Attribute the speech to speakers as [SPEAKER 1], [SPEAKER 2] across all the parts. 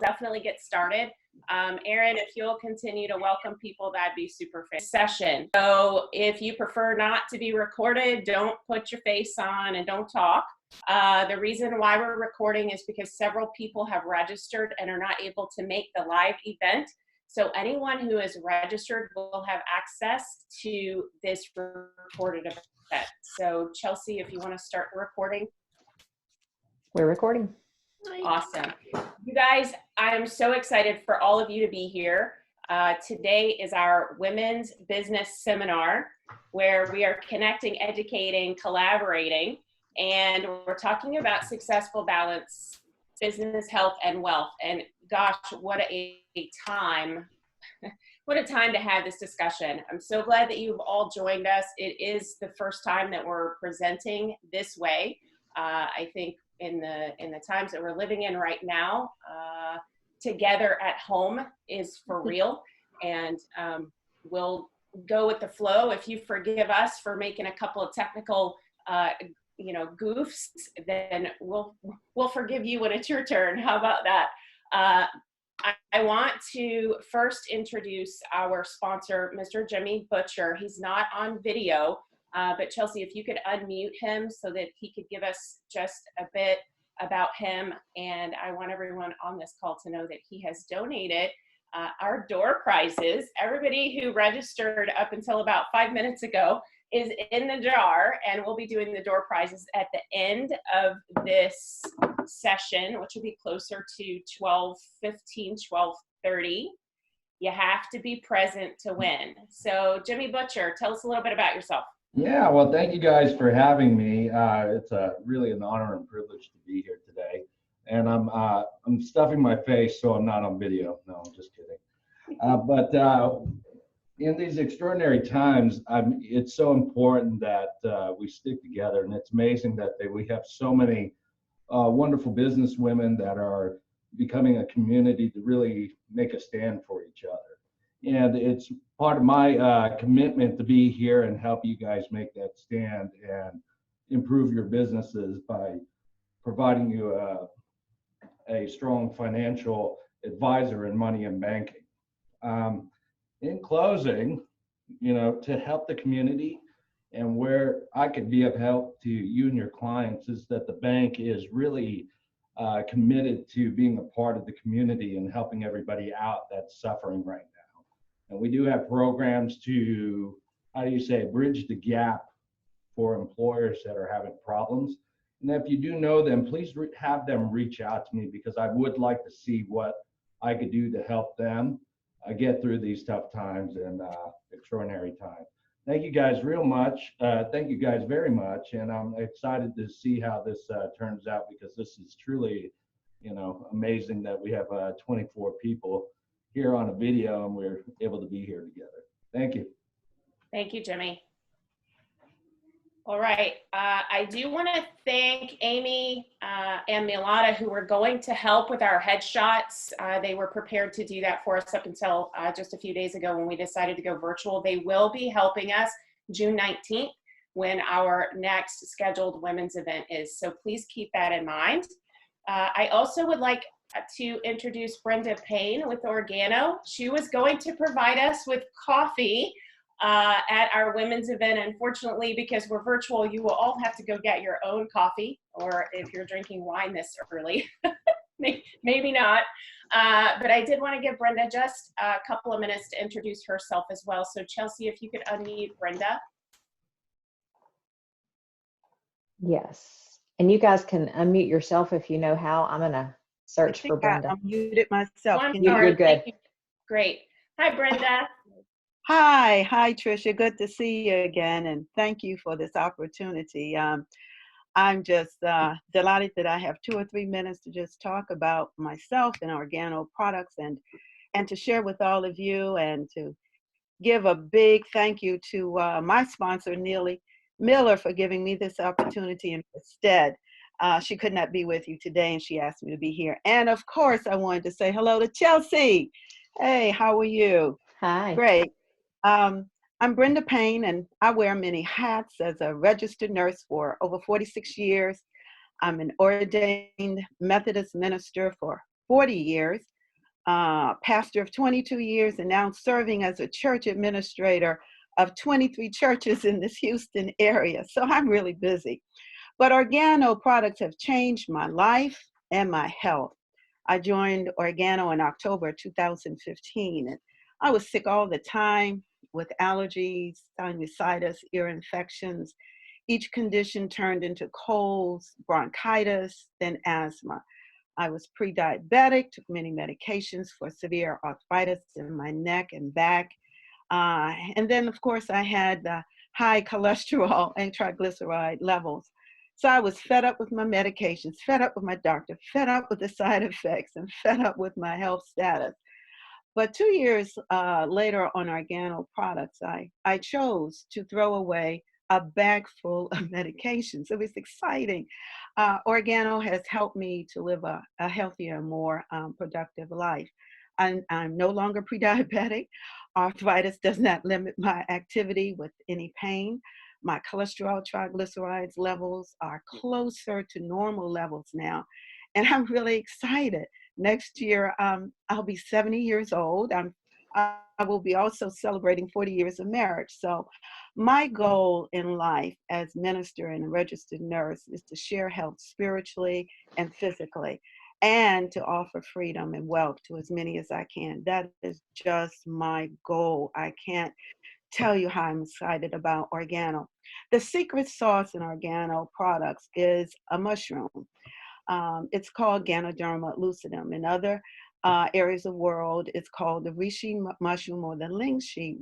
[SPEAKER 1] definitely get started. Erin, if you'll continue to welcome people, that'd be super fun session. So if you prefer not to be recorded, don't put your face on and don't talk. The reason why we're recording is because several people have registered and are not able to make the live event. So anyone who is registered will have access to this recorded event. So Chelsie, if you want to start recording.
[SPEAKER 2] We're recording.
[SPEAKER 1] Awesome. You guys, I'm so excited for all of you to be here. Today is our Women's Business Seminar, where we are connecting, educating, collaborating, and we're talking about successful balance, business, health, and wealth. And gosh, what a time. What a time to have this discussion. I'm so glad that you've all joined us. It is the first time that we're presenting this way. I think in the times that we're living in right now, together at home is for real, and we'll go with the flow. If you forgive us for making a couple of technical goofs, then we'll forgive you when it's your turn. How about that? I want to first introduce our sponsor, Mr. Jimmy Butcher. He's not on video, but Chelsie, if you could unmute him so that he could give us just a bit about him. And I want everyone on this call to know that he has donated our door prizes. Everybody who registered up until about 5 minutes ago is in the jar, and we'll be doing the door prizes at the end of this session, which will be closer to 12:15, 12:30. You have to be present to win. So Jimmy Butcher, tell us a little bit about yourself.
[SPEAKER 3] Yeah, well, thank you guys for having me. It's really an honor and privilege to be here today. And I'm stuffing my face so I'm not on video. No, I'm just kidding. But in these extraordinary times, it's so important that we stick together. And it's amazing that we have so many wonderful business women that are becoming a community to really make a stand for each other. And it's part of my commitment to be here and help you guys make that stand and improve your businesses by providing you a strong financial advisor in money and banking. In closing, to help the community and where I could be of help to you and your clients is that the bank is really committed to being a part of the community and helping everybody out that's suffering right now. And we do have programs to, bridge the gap for employers that are having problems. And if you do know them, please have them reach out to me, because I would like to see what I could do to help them get through these tough times and extraordinary times. Thank you guys real much. Thank you guys very much. And I'm excited to see how this turns out, because this is truly, amazing that we have 24 people here on a video and we're able to be here together. Thank you.
[SPEAKER 1] Thank you, Jimmy. All right, I do want to thank Amy and Milada, who were going to help with our headshots. They were prepared to do that for us up until just a few days ago when we decided to go virtual. They will be helping us June 19th when our next scheduled women's event is. So please keep that in mind. I also would like to introduce Brenda Payne with Organo. She was going to provide us with coffee at our women's event. Unfortunately, because we're virtual, you will all have to go get your own coffee, or if you're drinking wine this early, maybe not. But I did want to give Brenda just a couple of minutes to introduce herself as well. So Chelsie, if you could unmute Brenda.
[SPEAKER 2] Yes. And you guys can unmute yourself if you know how. I'm going to search for Brenda.
[SPEAKER 4] I muted myself.
[SPEAKER 2] You're good.
[SPEAKER 1] Great. Hi, Brenda.
[SPEAKER 4] Hi, Trisha. Good to see you again, and thank you for this opportunity. I'm just delighted that I have 2 or 3 minutes to just talk about myself and Organo products, and to share with all of you, and to give a big thank you to my sponsor, Neely Miller, for giving me this opportunity. And instead, she could not be with you today, and she asked me to be here. And of course, I wanted to say hello to Chelsie. Hey, how are you?
[SPEAKER 2] Hi.
[SPEAKER 4] Great. I'm Brenda Payne, and I wear many hats as a registered nurse for over 46 years. I'm an ordained Methodist minister for 40 years, pastor of 22 years, and now serving as a church administrator of 23 churches in this Houston area. So I'm really busy. But Organo products have changed my life and my health. I joined Organo in October 2015, and I was sick all the time with allergies, sinusitis, ear infections. Each condition turned into colds, bronchitis, then asthma. I was pre-diabetic, took many medications for severe arthritis in my neck and back. And then, of course, I had high cholesterol and triglyceride levels. So I was fed up with my medications, fed up with my doctor, fed up with the side effects, and fed up with my health status. But 2 years later on Organo products, I chose to throw away a bag full of medications. It was exciting. Organo has helped me to live a healthier, more productive life. I'm no longer pre-diabetic. Arthritis does not limit my activity with any pain. My cholesterol, triglycerides levels are closer to normal levels now. And I'm really excited. Next year, I'll be 70 years old. I will be also celebrating 40 years of marriage. So my goal in life as minister and a registered nurse is to share health spiritually and physically, and to offer freedom and wealth to as many as I can. That is just my goal. I can't tell you how I'm excited about Organo. The secret sauce in Organo products is a mushroom. It's called Ganoderma lucidum. In other areas of the world, it's called the reishi mushroom or the lingshi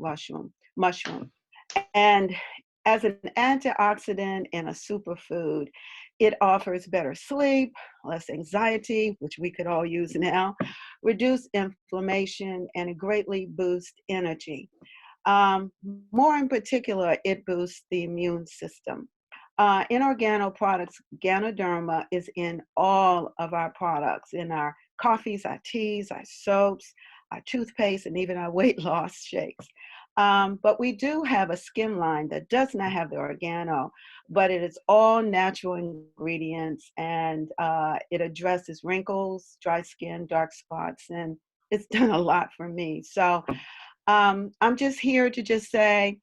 [SPEAKER 4] mushroom. And as an antioxidant and a superfood, it offers better sleep, less anxiety, which we could all use now, reduce inflammation, and it greatly boosts energy. More in particular, it boosts the immune system. In Organo products, Ganoderma is in all of our products, in our coffees, our teas, our soaps, our toothpaste, and even our weight loss shakes. But we do have a skin line that does not have the Organo, but it is all natural ingredients, and it addresses wrinkles, dry skin, dark spots, and it's done a lot for me. So I'm just here to just say,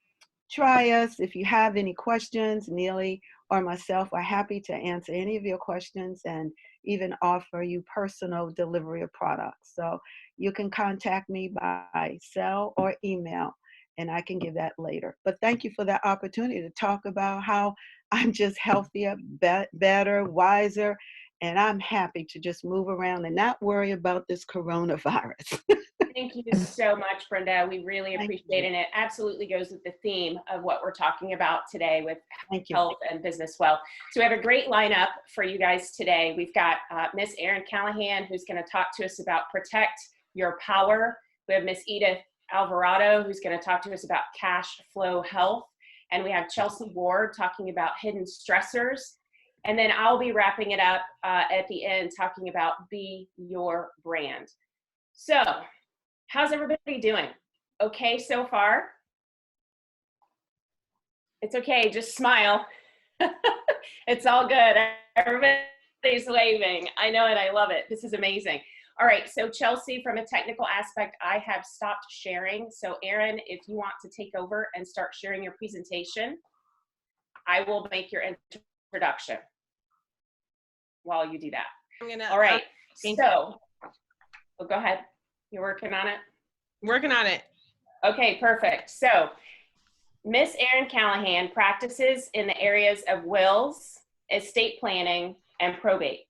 [SPEAKER 4] try us. If you have any questions, Neely or myself are happy to answer any of your questions and even offer you personal delivery of products. So you can contact me by cell or email, and I can give that later. But thank you for that opportunity to talk about how I'm just healthier, better, wiser, and I'm happy to just move around and not worry about this coronavirus.
[SPEAKER 1] Thank you so much, Brenda. We really appreciate it. And it absolutely goes with the theme of what we're talking about today with health and business wealth. So we have a great lineup for you guys today. We've got Miss Erin Callahan, who's going to talk to us about Protect Your Power. We have Miss Edith Alvarado, who's going to talk to us about cash flow health. And we have Chelsie Ward talking about hidden stressors. And then I'll be wrapping it up at the end, talking about Be Your Brand. So, how's everybody doing? Okay so far? It's okay, just smile. It's all good. Everybody's waving. I know it, I love it. This is amazing. All right, so Chelsie, from a technical aspect, I have stopped sharing. So Erin, if you want to take over and start sharing your presentation, I will make your introduction while you do that. All right, so, well, go ahead. You're working on it?
[SPEAKER 5] Working on it.
[SPEAKER 1] Okay, perfect. So Miss Erin Callahan practices in the areas of wills, estate planning, and probate.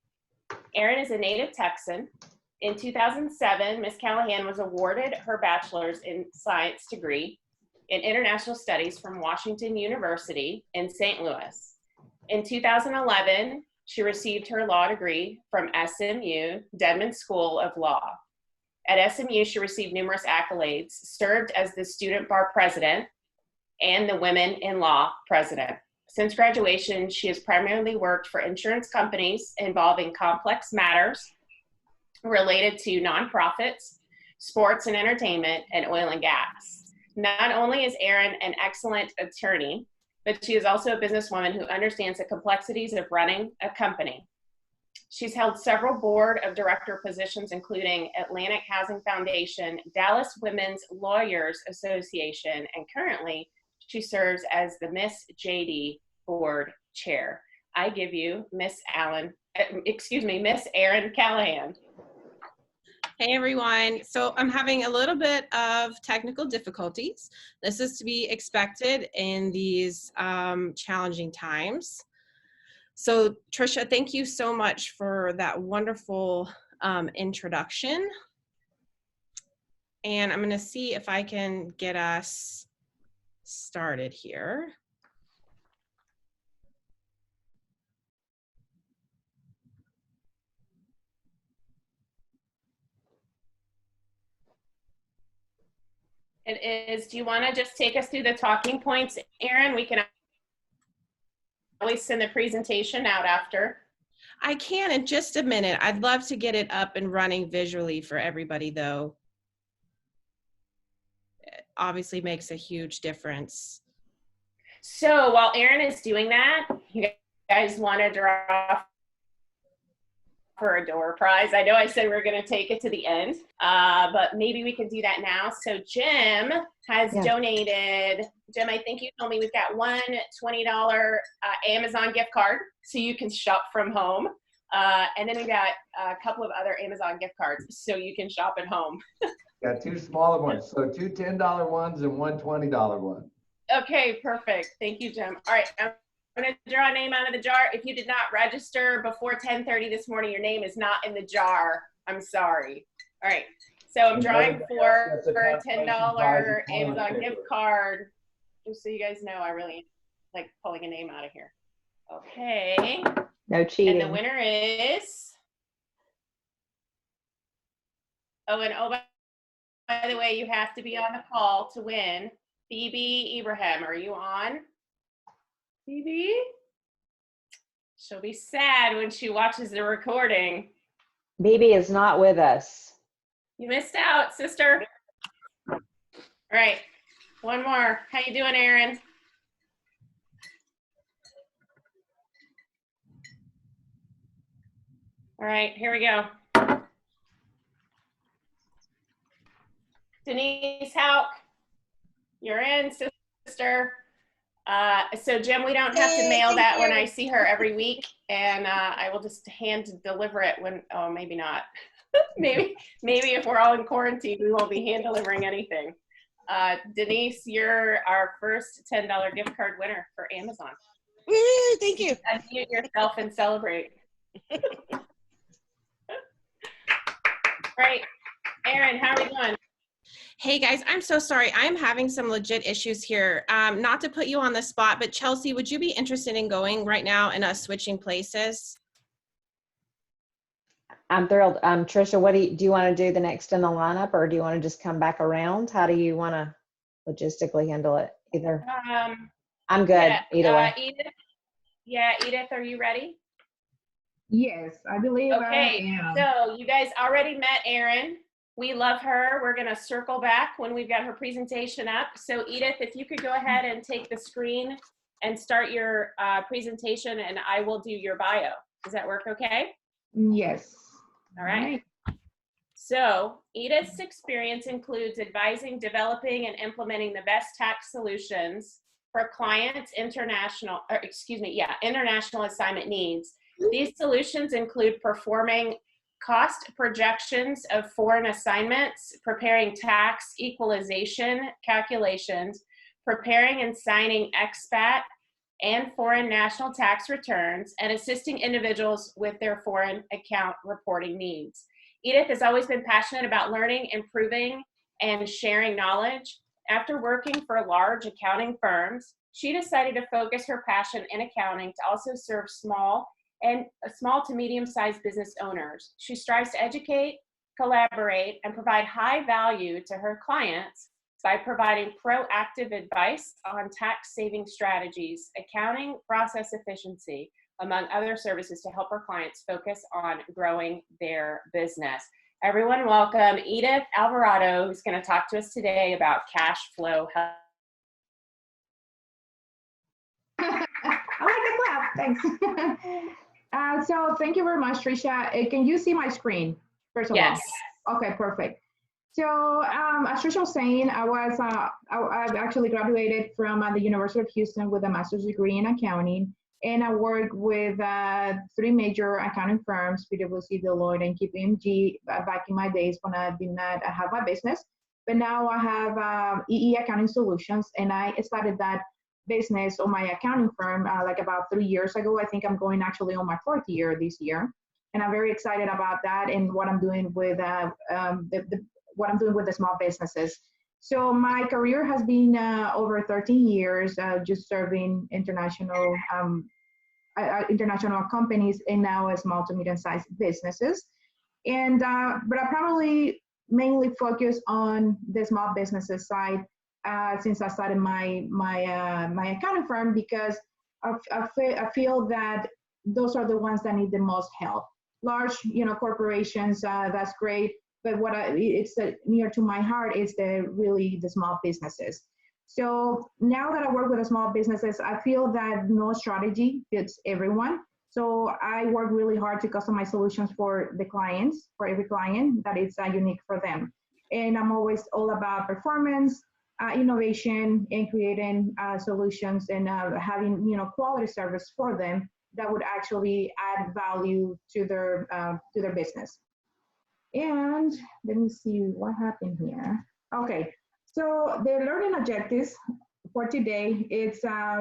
[SPEAKER 1] Erin is a native Texan. In 2007, Miss Callahan was awarded her bachelor's in science degree in international studies from Washington University in St. Louis. In 2011, she received her law degree from SMU, Dedman School of Law. At SMU, she received numerous accolades, served as the student bar president and the Women in Law president. Since graduation, she has primarily worked for insurance companies involving complex matters related to nonprofits, sports and entertainment, and oil and gas. Not only is Erin an excellent attorney, but she is also a businesswoman who understands the complexities of running a company. She's held several board of director positions, including Atlantic Housing Foundation, Dallas Women's Lawyers Association, and currently she serves as the Miss JD board chair. I give you Miss Erin Callahan.
[SPEAKER 5] Hey everyone, so I'm having a little bit of technical difficulties. This is to be expected in these challenging times. So Trisha, thank you so much for that wonderful introduction. And I'm going to see if I can get us started here.
[SPEAKER 1] It is, do you want to just take us through the talking points, Erin? We can always send the presentation out after.
[SPEAKER 5] I can in just a minute. I'd love to get it up and running visually for everybody though. It obviously makes a huge difference.
[SPEAKER 1] So while Erin is doing that, you guys want to draw for a door prize? I know I said we we're going to take it to the end, but maybe we can do that now. So Jim has donated. Jim, I think you told me we've got one $20 Amazon gift card, so you can shop from home. And then we got a couple of other Amazon gift cards, so you can shop at home.
[SPEAKER 3] Got two smaller ones, so two $10 ones and one $20 one.
[SPEAKER 1] Okay, perfect. Thank you, Jim. All right, I'm going to draw a name out of the jar. If you did not register before 10:30 this morning, your name is not in the jar. I'm sorry. All right, so I'm drawing for a $10 Amazon gift card. Just so you guys know, I really like pulling a name out of here. Okay.
[SPEAKER 2] No cheating.
[SPEAKER 1] And the winner is, by the way, you have to be on the call to win. Phoebe Ibrahim, are you on? Phoebe? She'll be sad when she watches the recording.
[SPEAKER 2] BB is not with us.
[SPEAKER 1] You missed out, sister. All right, one more. How you doing, Erin? All right, here we go. Denise Hauk, you're in, sister. So Jim, we don't have to mail that when I see her every week, and I will just hand deliver it when, oh, maybe not. maybe if we're all in quarantine, we won't be hand delivering anything. Denise, you're our first $10 gift card winner for Amazon.
[SPEAKER 5] Woo, thank you.
[SPEAKER 1] Unmute yourself and celebrate. Right, Erin, how are we doing?
[SPEAKER 5] Hey guys, I'm so sorry. I'm having some legit issues here. Not to put you on the spot, but Chelsie, would you be interested in going right now and us switching places?
[SPEAKER 2] I'm thrilled. Trisha, what do you want to do the next in the lineup, or do you want to just come back around? How do you want to logistically handle it? Either. I'm good. Either way.
[SPEAKER 1] Edith, are you ready?
[SPEAKER 6] Yes, I believe
[SPEAKER 1] okay,
[SPEAKER 6] I am.
[SPEAKER 1] So you guys already met Erin. We love her. We're going to circle back when we've got her presentation up. So Edith, if you could go ahead and take the screen and start your presentation, and I will do your bio. Does that work okay?
[SPEAKER 6] Yes.
[SPEAKER 1] All right. So Edith's experience includes advising, developing, and implementing the best tax solutions for clients' international assignment needs. These solutions include performing cost projections of foreign assignments, preparing tax equalization calculations, preparing and signing expat and foreign national tax returns, and assisting individuals with their foreign account reporting needs. Edith has always been passionate about learning, improving, and sharing knowledge. After working for large accounting firms, she decided to focus her passion in accounting to also serve small to medium-sized business owners. She strives to educate, collaborate, and provide high value to her clients by providing proactive advice on tax-saving strategies, accounting process efficiency, among other services to help her clients focus on growing their business. Everyone welcome Edith Alvarado, who's going to talk to us today about cash flow health.
[SPEAKER 6] I like the clap, thanks. So thank you very much, Trisha. Can you see my screen, first of
[SPEAKER 1] Yes.
[SPEAKER 6] all? Okay, perfect. So as Trisha was saying, I've actually graduated from the University of Houston with a master's degree in accounting, and I work with 3 major accounting firms, PwC, Deloitte, and KPMG, back in my days when I did not have my business. But now I have EE Accounting Solutions, and I started that business or my accounting firm like about 3 years ago. I think I'm going actually on my 4th year this year, and I'm very excited about that and what I'm doing with what I'm doing with the small businesses. So my career has been over 13 years, just serving international international companies and now small to medium-sized businesses. And but I probably mainly focus on the small businesses side since I started my accounting firm, because I feel that those are the ones that need the most help. Large, corporations, that's great, but it's near to my heart is really the small businesses. So now that I work with the small businesses, I feel that no strategy fits everyone. So I work really hard to customize solutions for the clients, for every client, that is unique for them. And I'm always all about performance, innovation, and creating solutions and having quality service for them that would actually add value to their business. And let me see what happened here. Okay, so the learning objectives for today, it's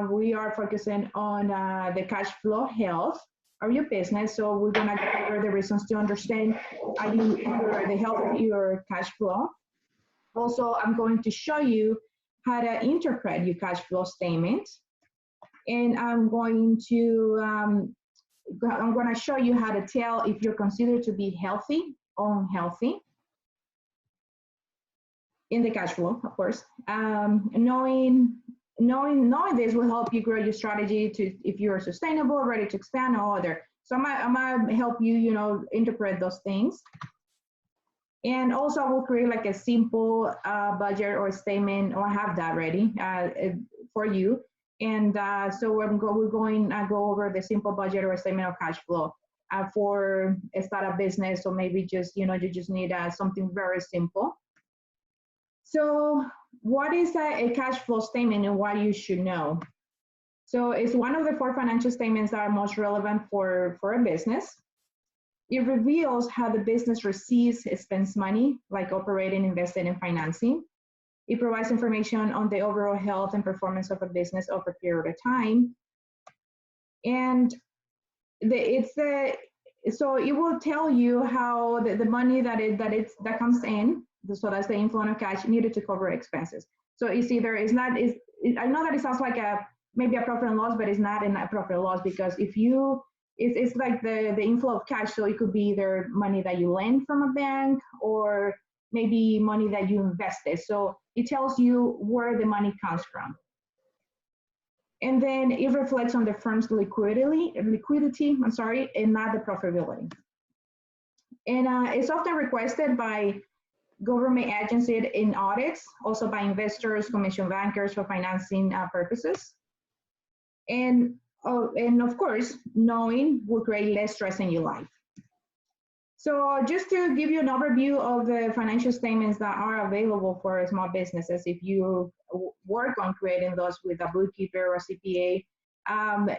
[SPEAKER 6] we are focusing on the cash flow health of your business. So we're gonna go over the reasons to understand the health of your cash flow. Also, I'm going to show you how to interpret your cash flow statement, and I'm going to show you how to tell if you're considered to be healthy or unhealthy in the cash flow, of course. Knowing this will help you grow your strategy to if you're sustainable, ready to expand, or other. So I'm gonna help you, interpret those things. And also I will create like a simple budget or statement, or have that ready for you. And so we're going to go over the simple budget or statement of cash flow for a startup business, or maybe just, you just need something very simple. So what is a cash flow statement and what you should know? So it's one of the 4 financial statements that are most relevant for a business. It reveals how the business receives, spends money, like operating, investing, and financing. It provides information on the overall health and performance of a business over a period of time. And so it will tell you how the money that comes in, so that's the inflow of cash, needed to cover expenses. So it's either, I know that it sounds like maybe a profit and loss, but it's not a profit and loss, because it's like the inflow of cash. So it could be either money that you lend from a bank, or maybe money that you invested. So it tells you where the money comes from. And then it reflects on the firm's liquidity, and not the profitability. And it's often requested by government agencies in audits, also by investors, commission bankers for financing purposes. And of course, knowing will create less stress in your life. So just to give you an overview of the financial statements that are available for small businesses, if you work on creating those with a bookkeeper or a CPA,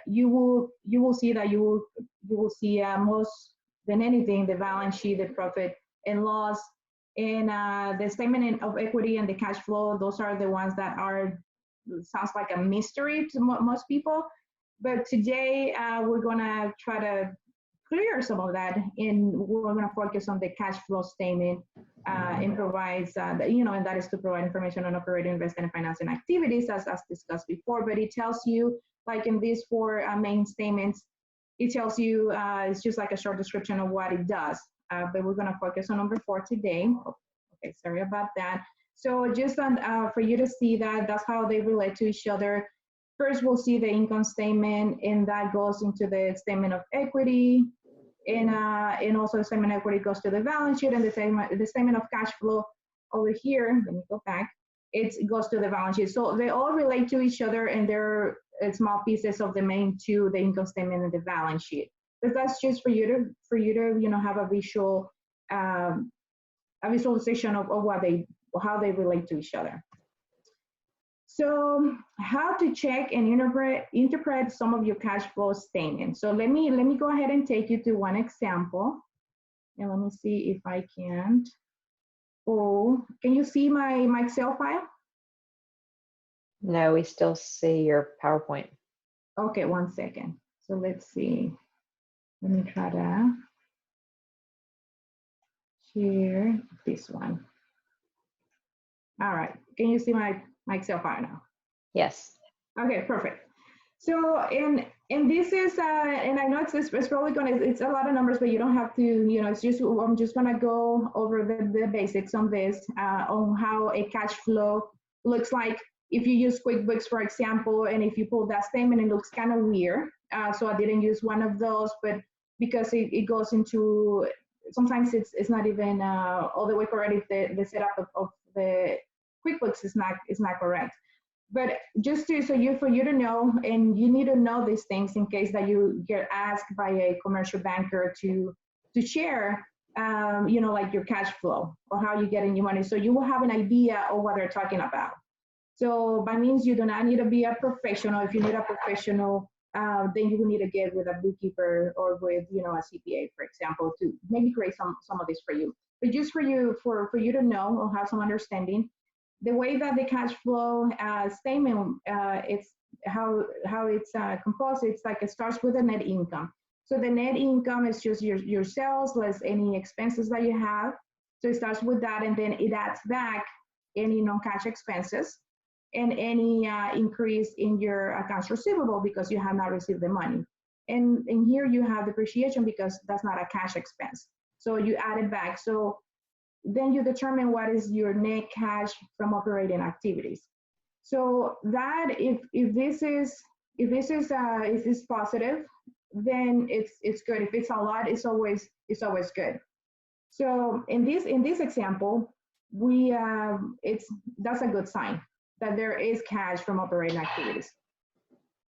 [SPEAKER 6] you will see that you will see most than anything the balance sheet, the profit and loss, and the statement of equity and the cash flow. Those are the ones that sounds like a mystery to most people. But today we're gonna try to clear some of that, and we're going to focus on the cash flow statement and provides, and that is to provide information on operating, investing, and financing activities, as discussed before. But it tells you, like in these 4 main statements, it tells you, it's just like a short description of what it does. But we're going to focus on number 4 today. Okay, sorry about that. So just for you to see that's how they relate to each other. First, we'll see the income statement, and that goes into the statement of equity. And also the statement of equity goes to the balance sheet, and the statement of cash flow over here, let me go back, it goes to the balance sheet. So they all relate to each other, and they're small pieces of the main 2, the income statement and the balance sheet. but that's just for you to have a visualization of how they relate to each other. So how to check and interpret some of your cash flow statements. So let me go ahead and take you to one example. And let me see if I can. Oh, can you see my Excel file?
[SPEAKER 2] No, we still see your PowerPoint.
[SPEAKER 6] Okay, one second. So let's see. Let me try to share this one. All right, can you see my Excel file now?
[SPEAKER 2] Yes.
[SPEAKER 6] Okay, perfect. So, and this is, and I know it's probably it's a lot of numbers, but you don't have to, it's just, I'm just gonna go over the basics on this, on how a cash flow looks like. If you use QuickBooks, for example, and if you pull that statement, it looks kind of weird. So I didn't use one of those, but because it goes into, sometimes it's not even all the way correct if the setup of the QuickBooks is not correct. But just for you to know, and you need to know these things in case that you get asked by a commercial banker to share, like your cash flow or how you get in your money. So you will have an idea of what they're talking about. So by means you do not need to be a professional. If you need a professional, then you will need to get with a bookkeeper or with a CPA, for example, to maybe create some of this for you. But just for you to know or have some understanding. The way that the cash flow statement, it's how it's composed. It's like it starts with the net income. So the net income is just your sales less any expenses that you have. So it starts with that, and then it adds back any non-cash expenses and any increase in your accounts receivable because you have not received the money. And here you have depreciation because that's not a cash expense. So you add it back. So then you determine what is your net cash from operating activities. So that if this is positive, then it's good. If it's a lot, it's always good. So in this example, that's a good sign that there is cash from operating activities.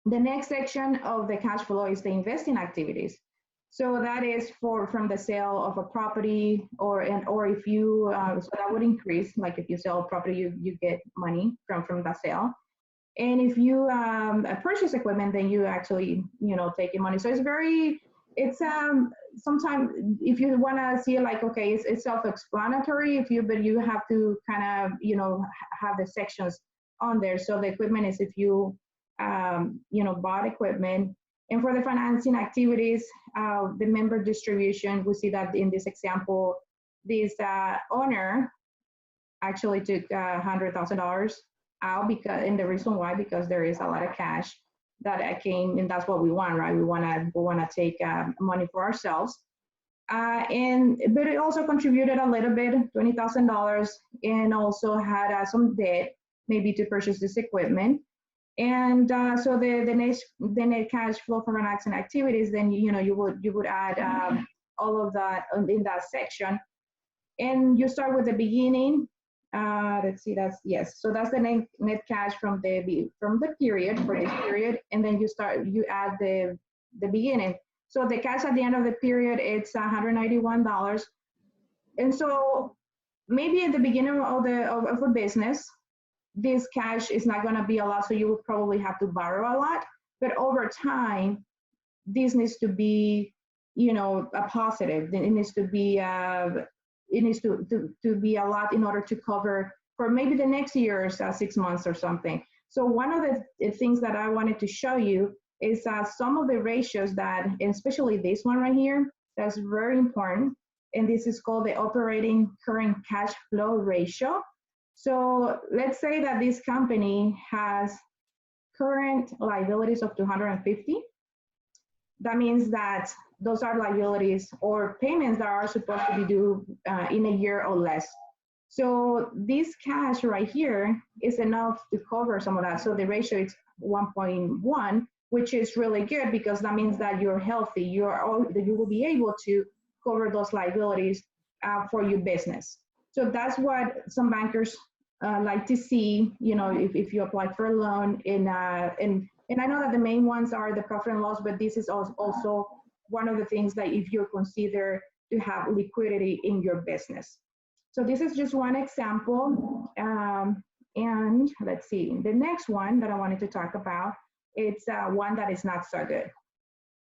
[SPEAKER 6] The next section of the cash flow is the investing activities. So that is from the sale of a property, or if you so that would increase, like if you sell a property, you get money from that sale. And if you purchase equipment, then you actually take your money. So it's sometimes if you want to see it like, okay, it's self-explanatory. But you have to kind of have the sections on there. So the equipment is if you bought equipment. And for the financing activities, the member distribution, we see that in this example, this owner actually took $100,000 out and the reason why, because there is a lot of cash that came, and that's what we want, right? We want to take money for ourselves. But it also contributed a little bit, $20,000, and also had some debt, maybe to purchase this equipment. And so the net cash flow from financing activities, then you would add all of that in that section, and you start with the beginning. Let's see, so that's the net cash from the period for this period, and then you add the beginning. So the cash at the end of the period, it's $191, and so maybe at the beginning of a business, this cash is not going to be a lot, so you would probably have to borrow a lot. But over time, this needs to be, a positive. It needs to be, to be a lot in order to cover for maybe the next year's 6 months or something. So one of the things that I wanted to show you is some of the ratios that, and especially this one right here, that's very important. And this is called the operating current cash flow ratio. So let's say that this company has current liabilities of 250. That means that those are liabilities or payments that are supposed to be due in a year or less. So this cash right here is enough to cover some of that. So the ratio is 1.1, which is really good because that means that you're healthy. You will be able to cover those liabilities for your business. So that's what some bankers like to see, if you apply for a loan. And I know that the main ones are the profit and loss, but this is also one of the things that if you consider to have liquidity in your business. So this is just one example. And let's see, the next one that I wanted to talk about, it's one that is not so good.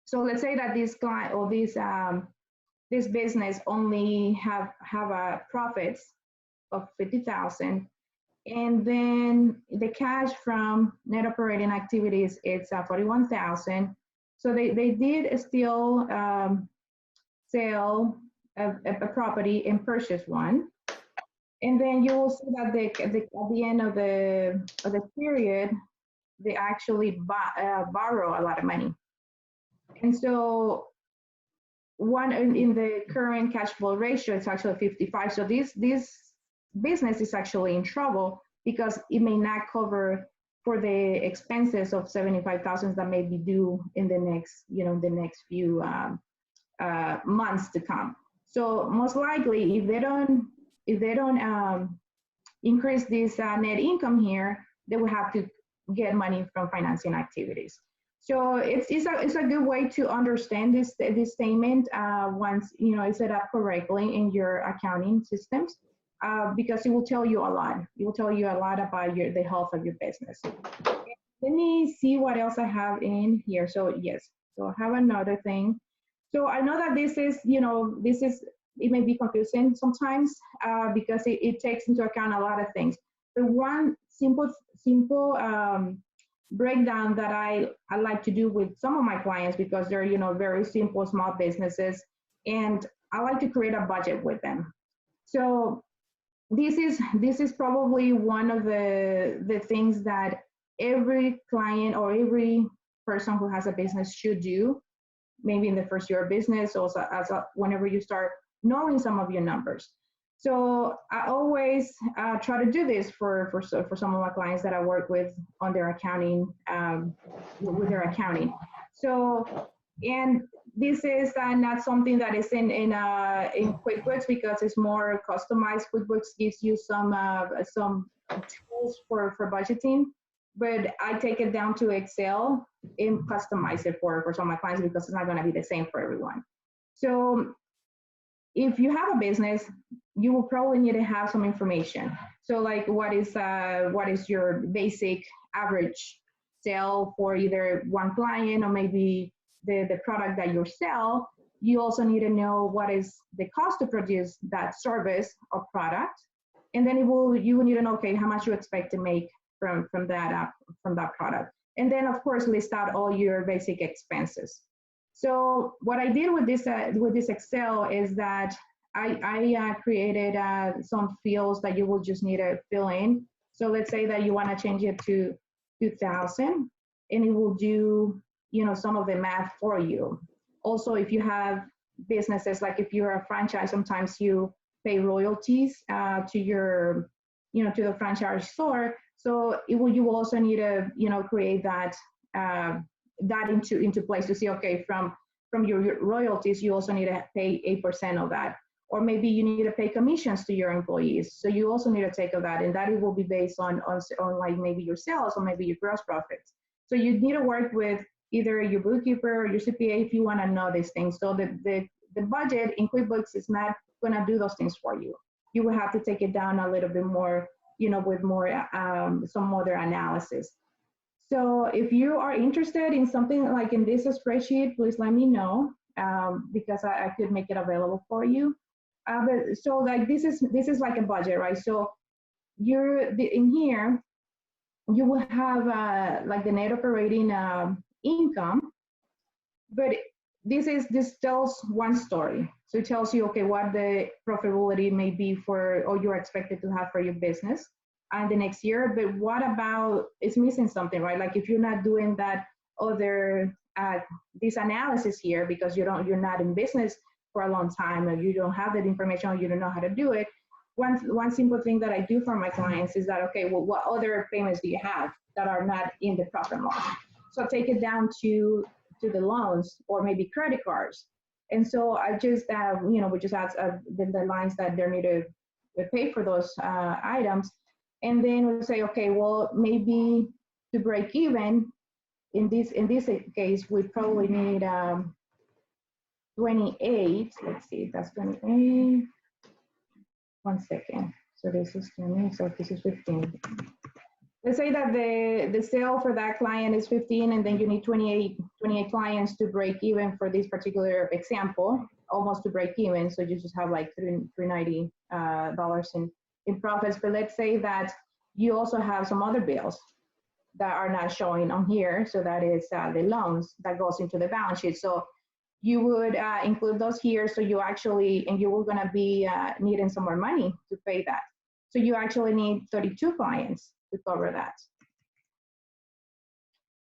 [SPEAKER 6] So let's say that this client or this business only have a profits of 50,000, and then the cash from net operating activities it's 41,000. So they did still sell a property and purchase one. And then you will see that at the end of the period, they actually borrow a lot of money. And so one in the current cash flow ratio, it's actually 55. So this business is actually in trouble because it may not cover for the expenses of 75,000 that may be due in the next, the next few months to come. So most likely, if they don't increase this net income here, they will have to get money from financing activities. So it's a good way to understand this statement once it's set up correctly in your accounting systems, because it will tell you a lot. It will tell you a lot about the health of your business. Let me see what else I have in here. So yes, so I have another thing. So I know that this is it may be confusing sometimes because it takes into account a lot of things. The one simple breakdown that I like to do with some of my clients, because they're very simple small businesses, and I like to create a budget with them. So this is probably one of the things that every client or every person who has a business should do, maybe in the first year of business, also whenever you start knowing some of your numbers. So I always try to do this for some of my clients that I work with on their accounting, with their accounting. So, and this is not something that is in QuickBooks because it's more customized. QuickBooks gives you some tools for budgeting, but I take it down to Excel and customize it for some of my clients because it's not going to be the same for everyone. So if you have a business, you will probably need to have some information. So like what is your basic average sale for either one client or maybe the product that you sell. You also need to know what is the cost to produce that service or product. And then you will need to know, okay, how much you expect to make from that product. And then of course list out all your basic expenses. So what I did with this Excel is that I created some fields that you will just need to fill in. So let's say that you want to change it to 2,000, and it will do some of the math for you. Also, if you have businesses, like if you're a franchise, sometimes you pay royalties to your to the franchise store. So you will also need to create that into place to see, okay, from your royalties, you also need to pay 8% of that. Or maybe you need to pay commissions to your employees. So you also need to take of that, and that it will be based on like maybe your sales or maybe your gross profits. So you need to work with either your bookkeeper or your CPA if you want to know these things. So the budget in QuickBooks is not going to do those things for you. You will have to take it down a little bit more, with more some other analysis. So if you are interested in something like in this spreadsheet, please let me know because I could make it available for you. But so like this is like a budget, right? So in here, you will have like the net operating income, but this tells one story. So it tells you, okay, what the profitability may be for, or you're expected to have for your business and the next year. But what about, it's missing something, right? Like if you're not doing that other this analysis here because you're not in business for a long time, or you don't have that information, or you don't know how to do it. One simple thing that I do for my clients is that, okay, well, what other payments do you have that are not in the profit and loss? So take it down to the loans or maybe credit cards. And so I just, we just add the lines that they need to pay for those items. And then we say, okay, well, maybe to break even, in this case, we probably need 28, let's see, that's 28. 1 second. So this is 20, so this is 15. Let's say that the sale for that client is 15, and then you need 28 clients to break even for this particular example, almost to break even. So you just have like $390 in profits. But let's say that you also have some other bills that are not showing on here. So that is the loans that goes into the balance sheet. So you would include those here. So you actually, and you were gonna be needing some more money to pay that. So you actually need 32 clients to cover that.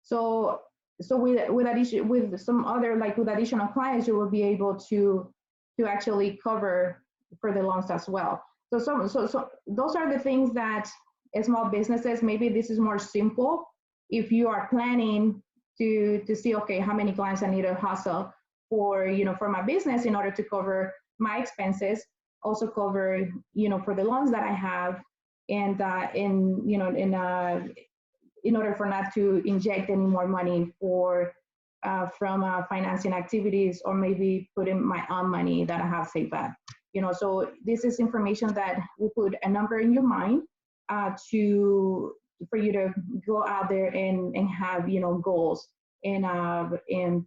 [SPEAKER 6] So with some other, like with additional clients, you will be able to actually cover for the loans as well. So those are the things that small businesses, maybe this is more simple if you are planning to see, okay, how many clients I need to hustle for, you know, for my business in order to cover my expenses, also cover, you know, for the loans that I have, and in order for not to inject any more money for from financing activities, or maybe put in my own money that I have saved up. You know, so this is information that will put a number in your mind for you to go out there and have, you know, goals and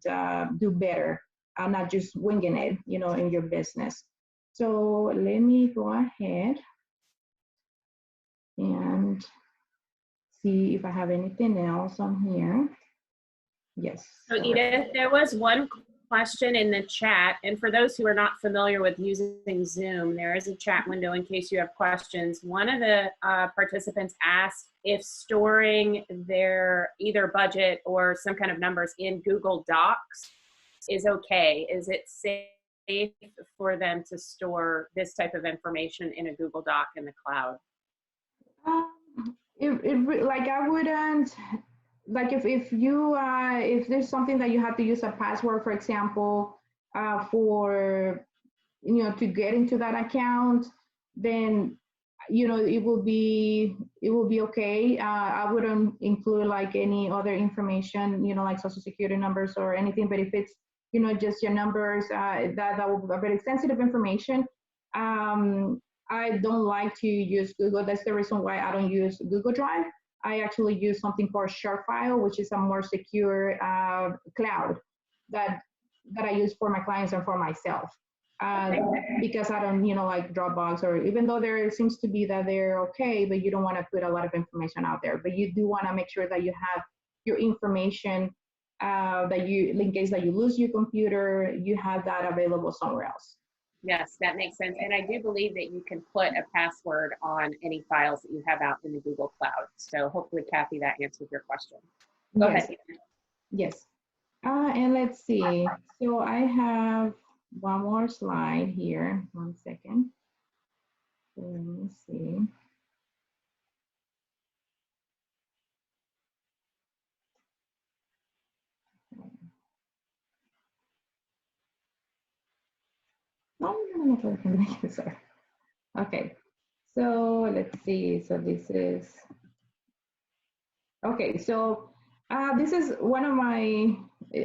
[SPEAKER 6] do better, not just winging it, you know, in your business. So let me go ahead and see if I have anything else on here. Yes.
[SPEAKER 1] So Edith, there was one question in the chat, and for those who are not familiar with using Zoom, there is a chat window in case you have questions. One of the participants asked if storing their either budget or some kind of numbers in Google Docs is okay. Is it safe for them to store this type of information in a Google Doc in the cloud?
[SPEAKER 6] Like I wouldn't, like if there's something that you have to use a password, for example, for, you know, to get into that account, then, you know, it will be okay. I wouldn't include like any other information, you know, like social security numbers or anything. But if it's, you know, just your numbers, that will be very sensitive information. I don't like to use Google. That's the reason why I don't use Google Drive. I actually use something called ShareFile, which is a more secure cloud that I use for my clients and for myself. Because I don't, you know, like Dropbox, or even though there seems to be that they're okay, but you don't want to put a lot of information out there. But you do want to make sure that you have your information that you, in case that you lose your computer, you have that available somewhere else.
[SPEAKER 1] Yes, that makes sense. And I do believe that you can put a password on any files that you have out in the Google Cloud. So hopefully, Kathy, that answers your question. Go ahead.
[SPEAKER 6] Yes. And let's see. So I have one more slide here. 1 second. So let me see. Sorry. Okay, so let's see. So this is, okay, so this is one of my,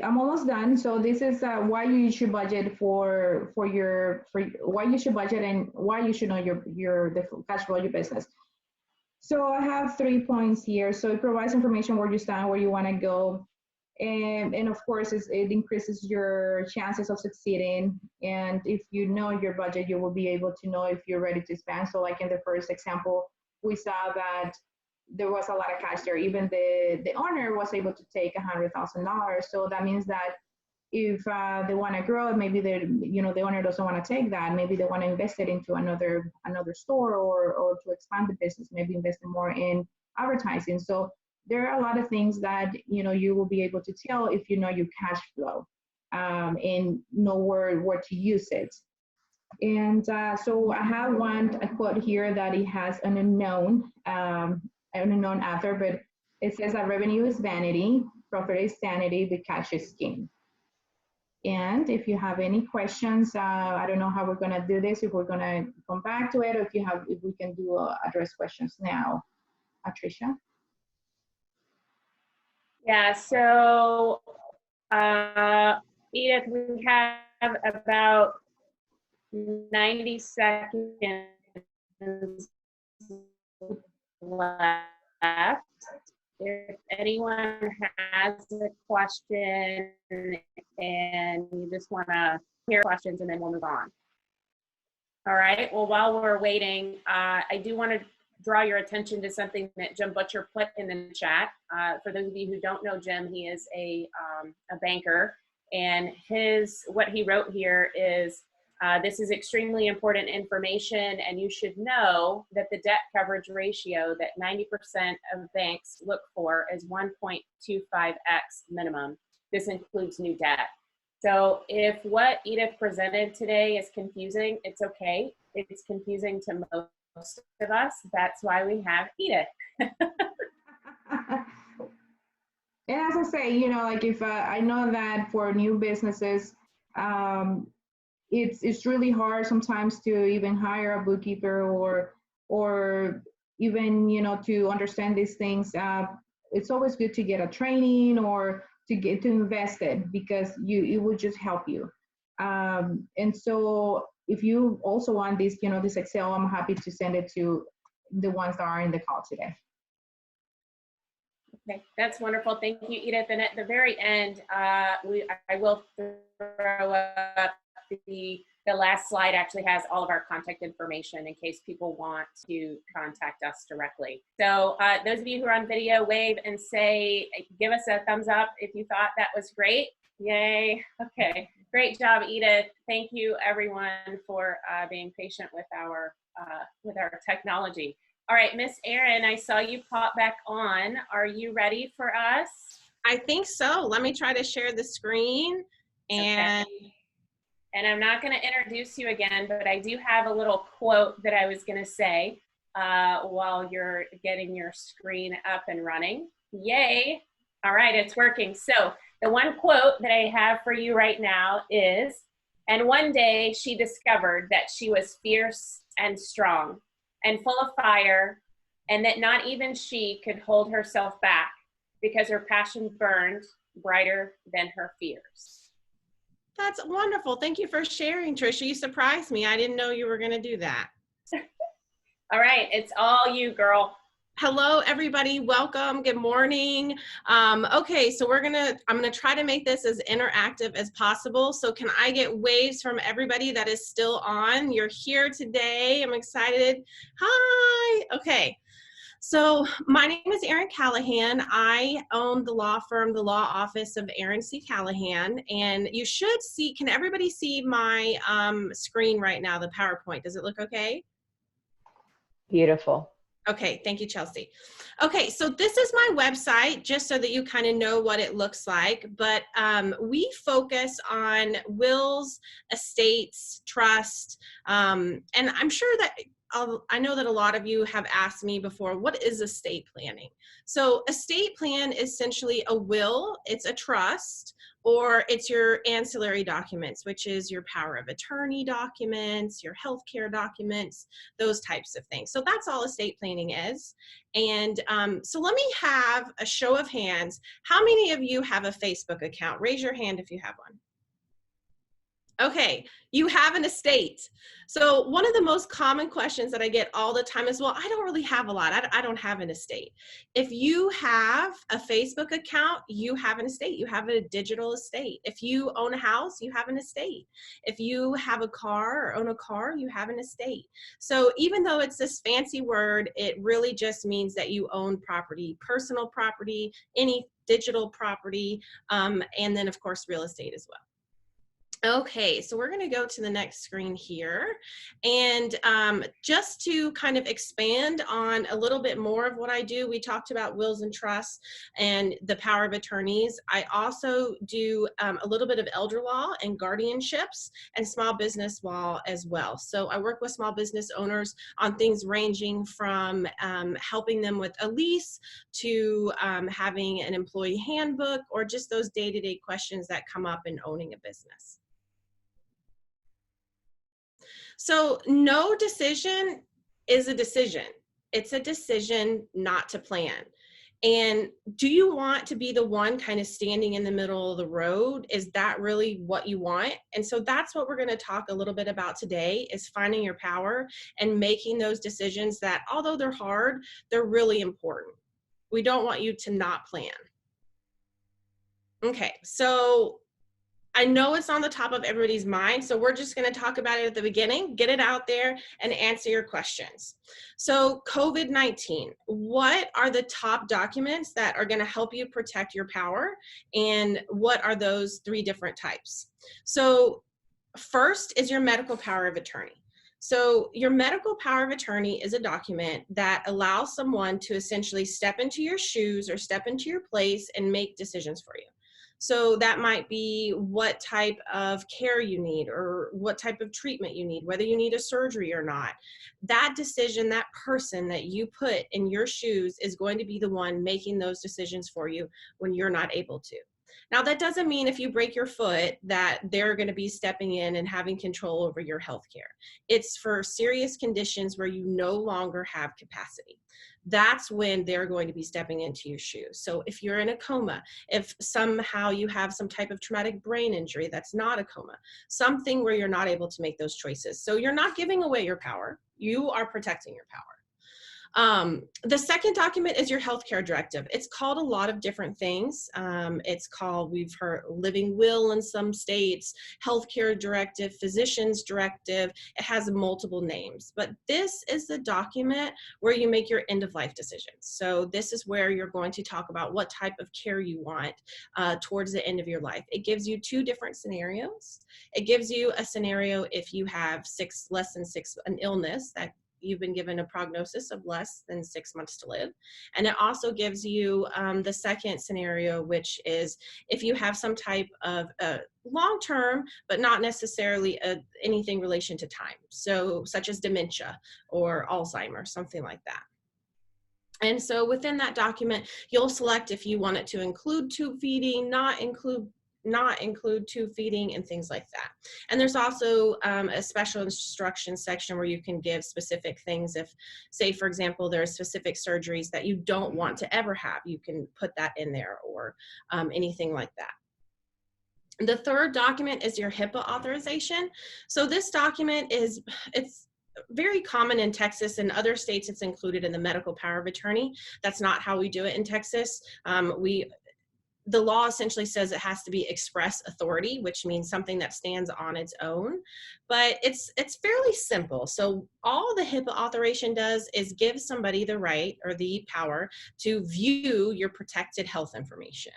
[SPEAKER 6] I'm almost done. So this is why you should budget for why you should budget and why you should know the cash flow of your business. So I have 3 points here. So it provides information where you stand, where you want to go. And of course, it increases your chances of succeeding. And if you know your budget, you will be able to know if you're ready to spend. So like in the first example, we saw that there was a lot of cash there. Even the owner was able to take $100,000. So that means that if they want to grow, maybe the owner doesn't want to take that. Maybe they want to invest it into another store, or to expand the business, maybe invest more in advertising. So there are a lot of things that, you know, you will be able to tell if you know your cash flow and know where to use it. And so I have a quote here that it has an unknown author, but it says that revenue is vanity, profit is sanity, but cash is king. And if you have any questions, I don't know how we're gonna do this, if we're gonna come back to it, or if we can do address questions now. Trisha?
[SPEAKER 1] Yeah, so Edith, we have about 90 seconds left. If anyone has a question and you just want to hear questions, and then we'll move on. All right, well, while we're waiting, I do want to draw your attention to something that Jim Butcher put in the chat. For those of you who don't know Jim, he is a banker, and what he wrote here is, this is extremely important information, and you should know that the debt coverage ratio that 90% of banks look for is 1.25x minimum. This includes new debt. So if what Edith presented today is confusing, it's okay. It's confusing to most of us. That's why we have Edith.
[SPEAKER 6] And as I say, you know, like if I know that for new businesses, it's really hard sometimes to even hire a bookkeeper or even, you know, to understand these things. It's always good to get a training or to invest it, because it will just help you. And so if you also want this, you know, this Excel, I'm happy to send it to the ones that are in the call today.
[SPEAKER 1] Okay, that's wonderful. Thank you, Edith. And at the very end, I will throw up the last slide. Actually has all of our contact information in case people want to contact us directly. So those of you who are on video, wave and say, give us a thumbs up if you thought that was great. Yay. Okay, great job, Edith. Thank you, everyone, for being patient with our technology. All right, Miss Erin, I saw you pop back on. Are you ready for us?
[SPEAKER 5] I think so. Let me try to share the screen. And
[SPEAKER 1] okay. And I'm not going to introduce you again, but I do have a little quote that I was going to say while you're getting your screen up and running. Yay. All right, it's working. So the one quote that I have for you right now is, and one day she discovered that she was fierce and strong and full of fire, and that not even she could hold herself back because her passion burned brighter than her fears.
[SPEAKER 5] That's wonderful. Thank you for sharing, Trisha. You surprised me. I didn't know you were going to do that.
[SPEAKER 1] All right, it's all you, girl.
[SPEAKER 5] Hello, everybody. Welcome. Good morning. Okay, so I'm gonna try to make this as interactive as possible. So can I get waves from everybody that is still on? You're here today. I'm excited. Hi. Okay. So my name is Erin Callahan. I own the law firm, the law office of Erin C. Callahan. And you should see, can everybody see my screen right now, the PowerPoint? Does it look okay?
[SPEAKER 2] Beautiful.
[SPEAKER 5] Okay, thank you, Chelsie. Okay, so this is my website, just so that you kind of know what it looks like. But we focus on wills, estates, trust, and I'm sure that I know that a lot of you have asked me before, what is estate planning? So estate plan is essentially a will, it's a trust, or it's your ancillary documents, which is your power of attorney documents, your healthcare documents, those types of things. So that's all estate planning is. And so let me have a show of hands. How many of you have a Facebook account? Raise your hand if you have one. Okay, you have an estate. So one of the most common questions that I get all the time is, well, I don't really have a lot. I don't have an estate. If you have a Facebook account, you have an estate. You have a digital estate. If you own a house, you have an estate. If you have a car or own a car, you have an estate. So even though it's this fancy word, it really just means that you own property, personal property, any digital property, and then of course, real estate as well. Okay, so we're going to go to the next screen here, and just to kind of expand on a little bit more of what I do, we talked about wills and trusts and the power of attorneys. I also do a little bit of elder law and guardianships and small business law as well. So I work with small business owners on things ranging from helping them with a lease to having an employee handbook, or just those day-to-day questions that come up in owning a business. So no decision is a decision. It's a decision not to plan. And do you want to be the one kind of standing in the middle of the road? Is that really what you want? And so that's what we're going to talk a little bit about today, is finding your power and making those decisions that, although they're hard, they're really important. We don't want you to not plan. Okay, so I know it's on the top of everybody's mind, so we're just going to talk about it at the beginning, get it out there, and answer your questions. So COVID-19, what are the top documents that are going to help you protect your power, and what are those 3 different types? So first is your medical power of attorney. So your medical power of attorney is a document that allows someone to essentially step into your shoes or step into your place and make decisions for you. So that might be what type of care you need or what type of treatment you need, whether you need a surgery or not. That decision, that person that you put in your shoes is going to be the one making those decisions for you when you're not able to. Now, that doesn't mean if you break your foot that they're going to be stepping in and having control over your health care. It's for serious conditions where you no longer have capacity. That's when they're going to be stepping into your shoes. So if you're in a coma, if somehow you have some type of traumatic brain injury that's not a coma, something where you're not able to make those choices. So you're not giving away your power, you are protecting your power. The second document is your healthcare directive. It's called a lot of different things. It's called, we've heard, living will in some states, healthcare directive, physician's directive. It has multiple names, but this is the document where you make your end of life decisions. So this is where you're going to talk about what type of care you want towards the end of your life. It gives you 2 different scenarios. It gives you a scenario if you have less than 6, an illness that you've been given a prognosis of less than 6 months to live. And it also gives you the second scenario, which is if you have some type of long-term, but not necessarily anything relation to time. So such as dementia or Alzheimer's, something like that. And so within that document, you'll select if you want it to include tube feeding, not include tube feeding, and things like that. And there's also a special instruction section where you can give specific things. If, say, for example, there are specific surgeries that you don't want to ever have, you can put that in there, or anything like that. The third document is your HIPAA authorization. So this document it's very common in Texas. In other states, it's included in the medical power of attorney. That's not how we do it in Texas. The law essentially says it has to be express authority, which means something that stands on its own, but it's fairly simple. So all the HIPAA authorization does is give somebody the right or the power to view your protected health information.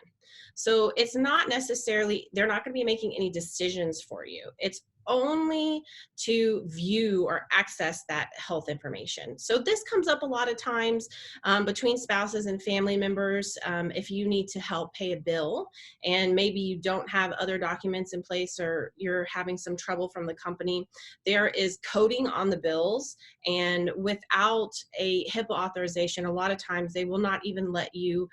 [SPEAKER 5] So it's not necessarily, they're not going to be making any decisions for you. It's only to view or access that health information. So this comes up a lot of times between spouses and family members. If you need to help pay a bill and maybe you don't have other documents in place, or you're having some trouble from the company, there is coding on the bills, and without a HIPAA authorization, a lot of times they will not even let you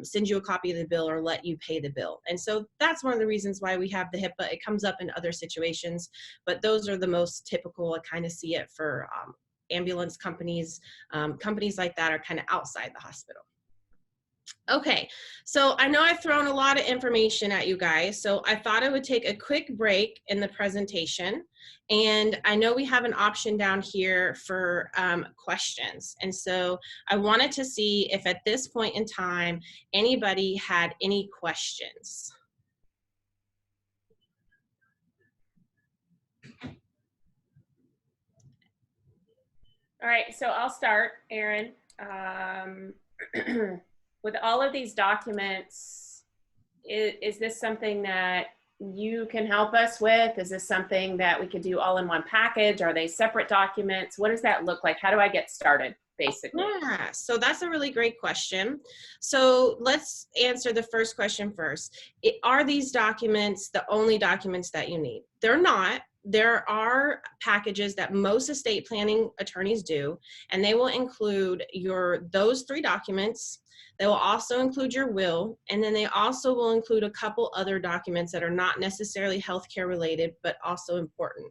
[SPEAKER 5] send you a copy of the bill or let you pay the bill. And so that's one of the reasons why we have the HIPAA. It comes up in other situations, but those are the most typical. I kind of see it for ambulance companies. Companies like that are kind of outside the hospital. Okay, so I know I've thrown a lot of information at you guys, so I thought I would take a quick break in the presentation. And I know we have an option down here for questions. And so I wanted to see if at this point in time, anybody had any questions.
[SPEAKER 1] All right, so I'll start, Erin. With all of these documents, is this something that you can help us with? Is this something that we could do all in one package? Are they separate documents? What does that look like? How do I get started, basically?
[SPEAKER 5] Yeah, so that's a really great question. So let's answer the first question first. Are these documents the only documents that you need? They're not. There are packages that most estate planning attorneys do, and they will include those 3 documents. They will also include your will, and then they also will include a couple other documents that are not necessarily healthcare related, but also important.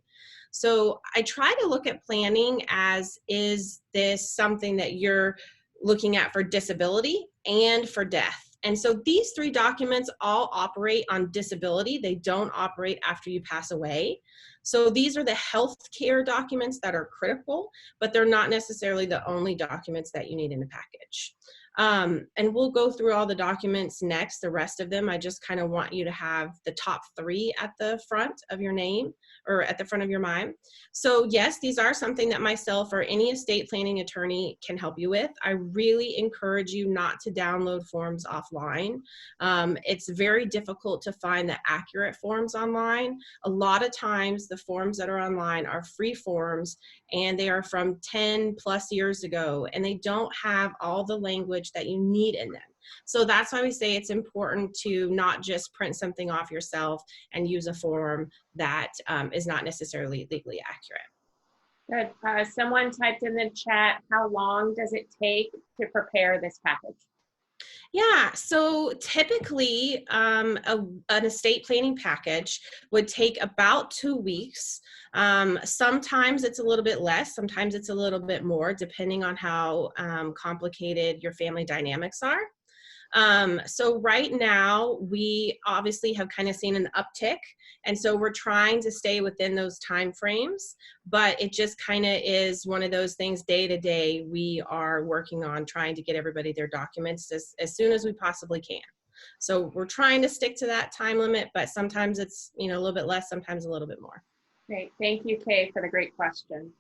[SPEAKER 5] So I try to look at planning as, is this something that you're looking at for disability? and for death. And so these 3 documents all operate on disability. They don't operate after you pass away. So these are the healthcare documents that are critical, but they're not necessarily the only documents that you need in a package. And we'll go through all the documents next, the rest of them. I just kind of want you to have the top 3 at the front of your name or at the front of your mind. So yes, these are something that myself or any estate planning attorney can help you with. I really encourage you not to download forms offline. It's very difficult to find the accurate forms online. A lot of times the forms that are online are free forms and they are from 10 plus years ago and they don't have all the language that you need in them. So that's why we say it's important to not just print something off yourself and use a form that is not necessarily legally accurate.
[SPEAKER 1] Good. Someone typed in the chat, how long does it take to prepare this package?
[SPEAKER 5] Yeah, so typically an estate planning package would take about 2 weeks. Sometimes it's a little bit less, sometimes it's a little bit more, depending on how complicated your family dynamics are. So right now, we obviously have kind of seen an uptick, and so we're trying to stay within those time frames, but it just kind of is one of those things day to day. We are working on trying to get everybody their documents as soon as we possibly can. So we're trying to stick to that time limit, but sometimes it's, you know, a little bit less, sometimes a little bit more.
[SPEAKER 1] Great. Thank you, Kay, for the great question.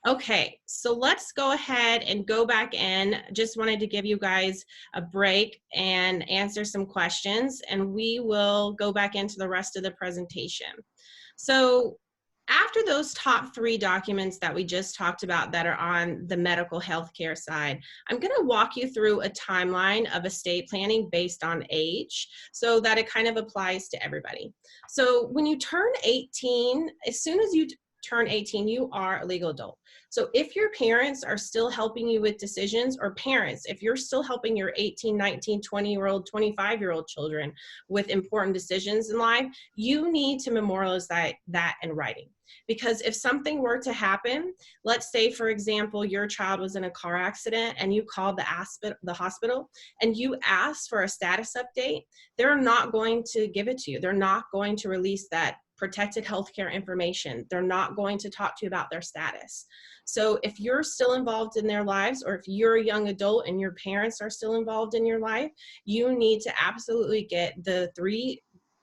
[SPEAKER 5] Okay, so let's go ahead and go back in. Just wanted to give you guys a break and answer some questions, and we will go back into the rest of the presentation. So after those top 3 documents that we just talked about that are on the medical healthcare side, I'm going to walk you through a timeline of estate planning based on age so that it kind of applies to everybody. So when you turn 18, as soon as you turn 18, you are a legal adult. So if your parents are still helping you with decisions, or parents, if you're still helping your 18, 19, 20-year-old, 25-year-old children with important decisions in life, you need to memorialize that in writing. Because if something were to happen, let's say, for example, your child was in a car accident and you called the hospital and you asked for a status update, they're not going to give it to you. They're not going to release that protected healthcare information. They're not going to talk to you about their status. So if you're still involved in their lives, or if you're a young adult and your parents are still involved in your life, you need to absolutely get the 3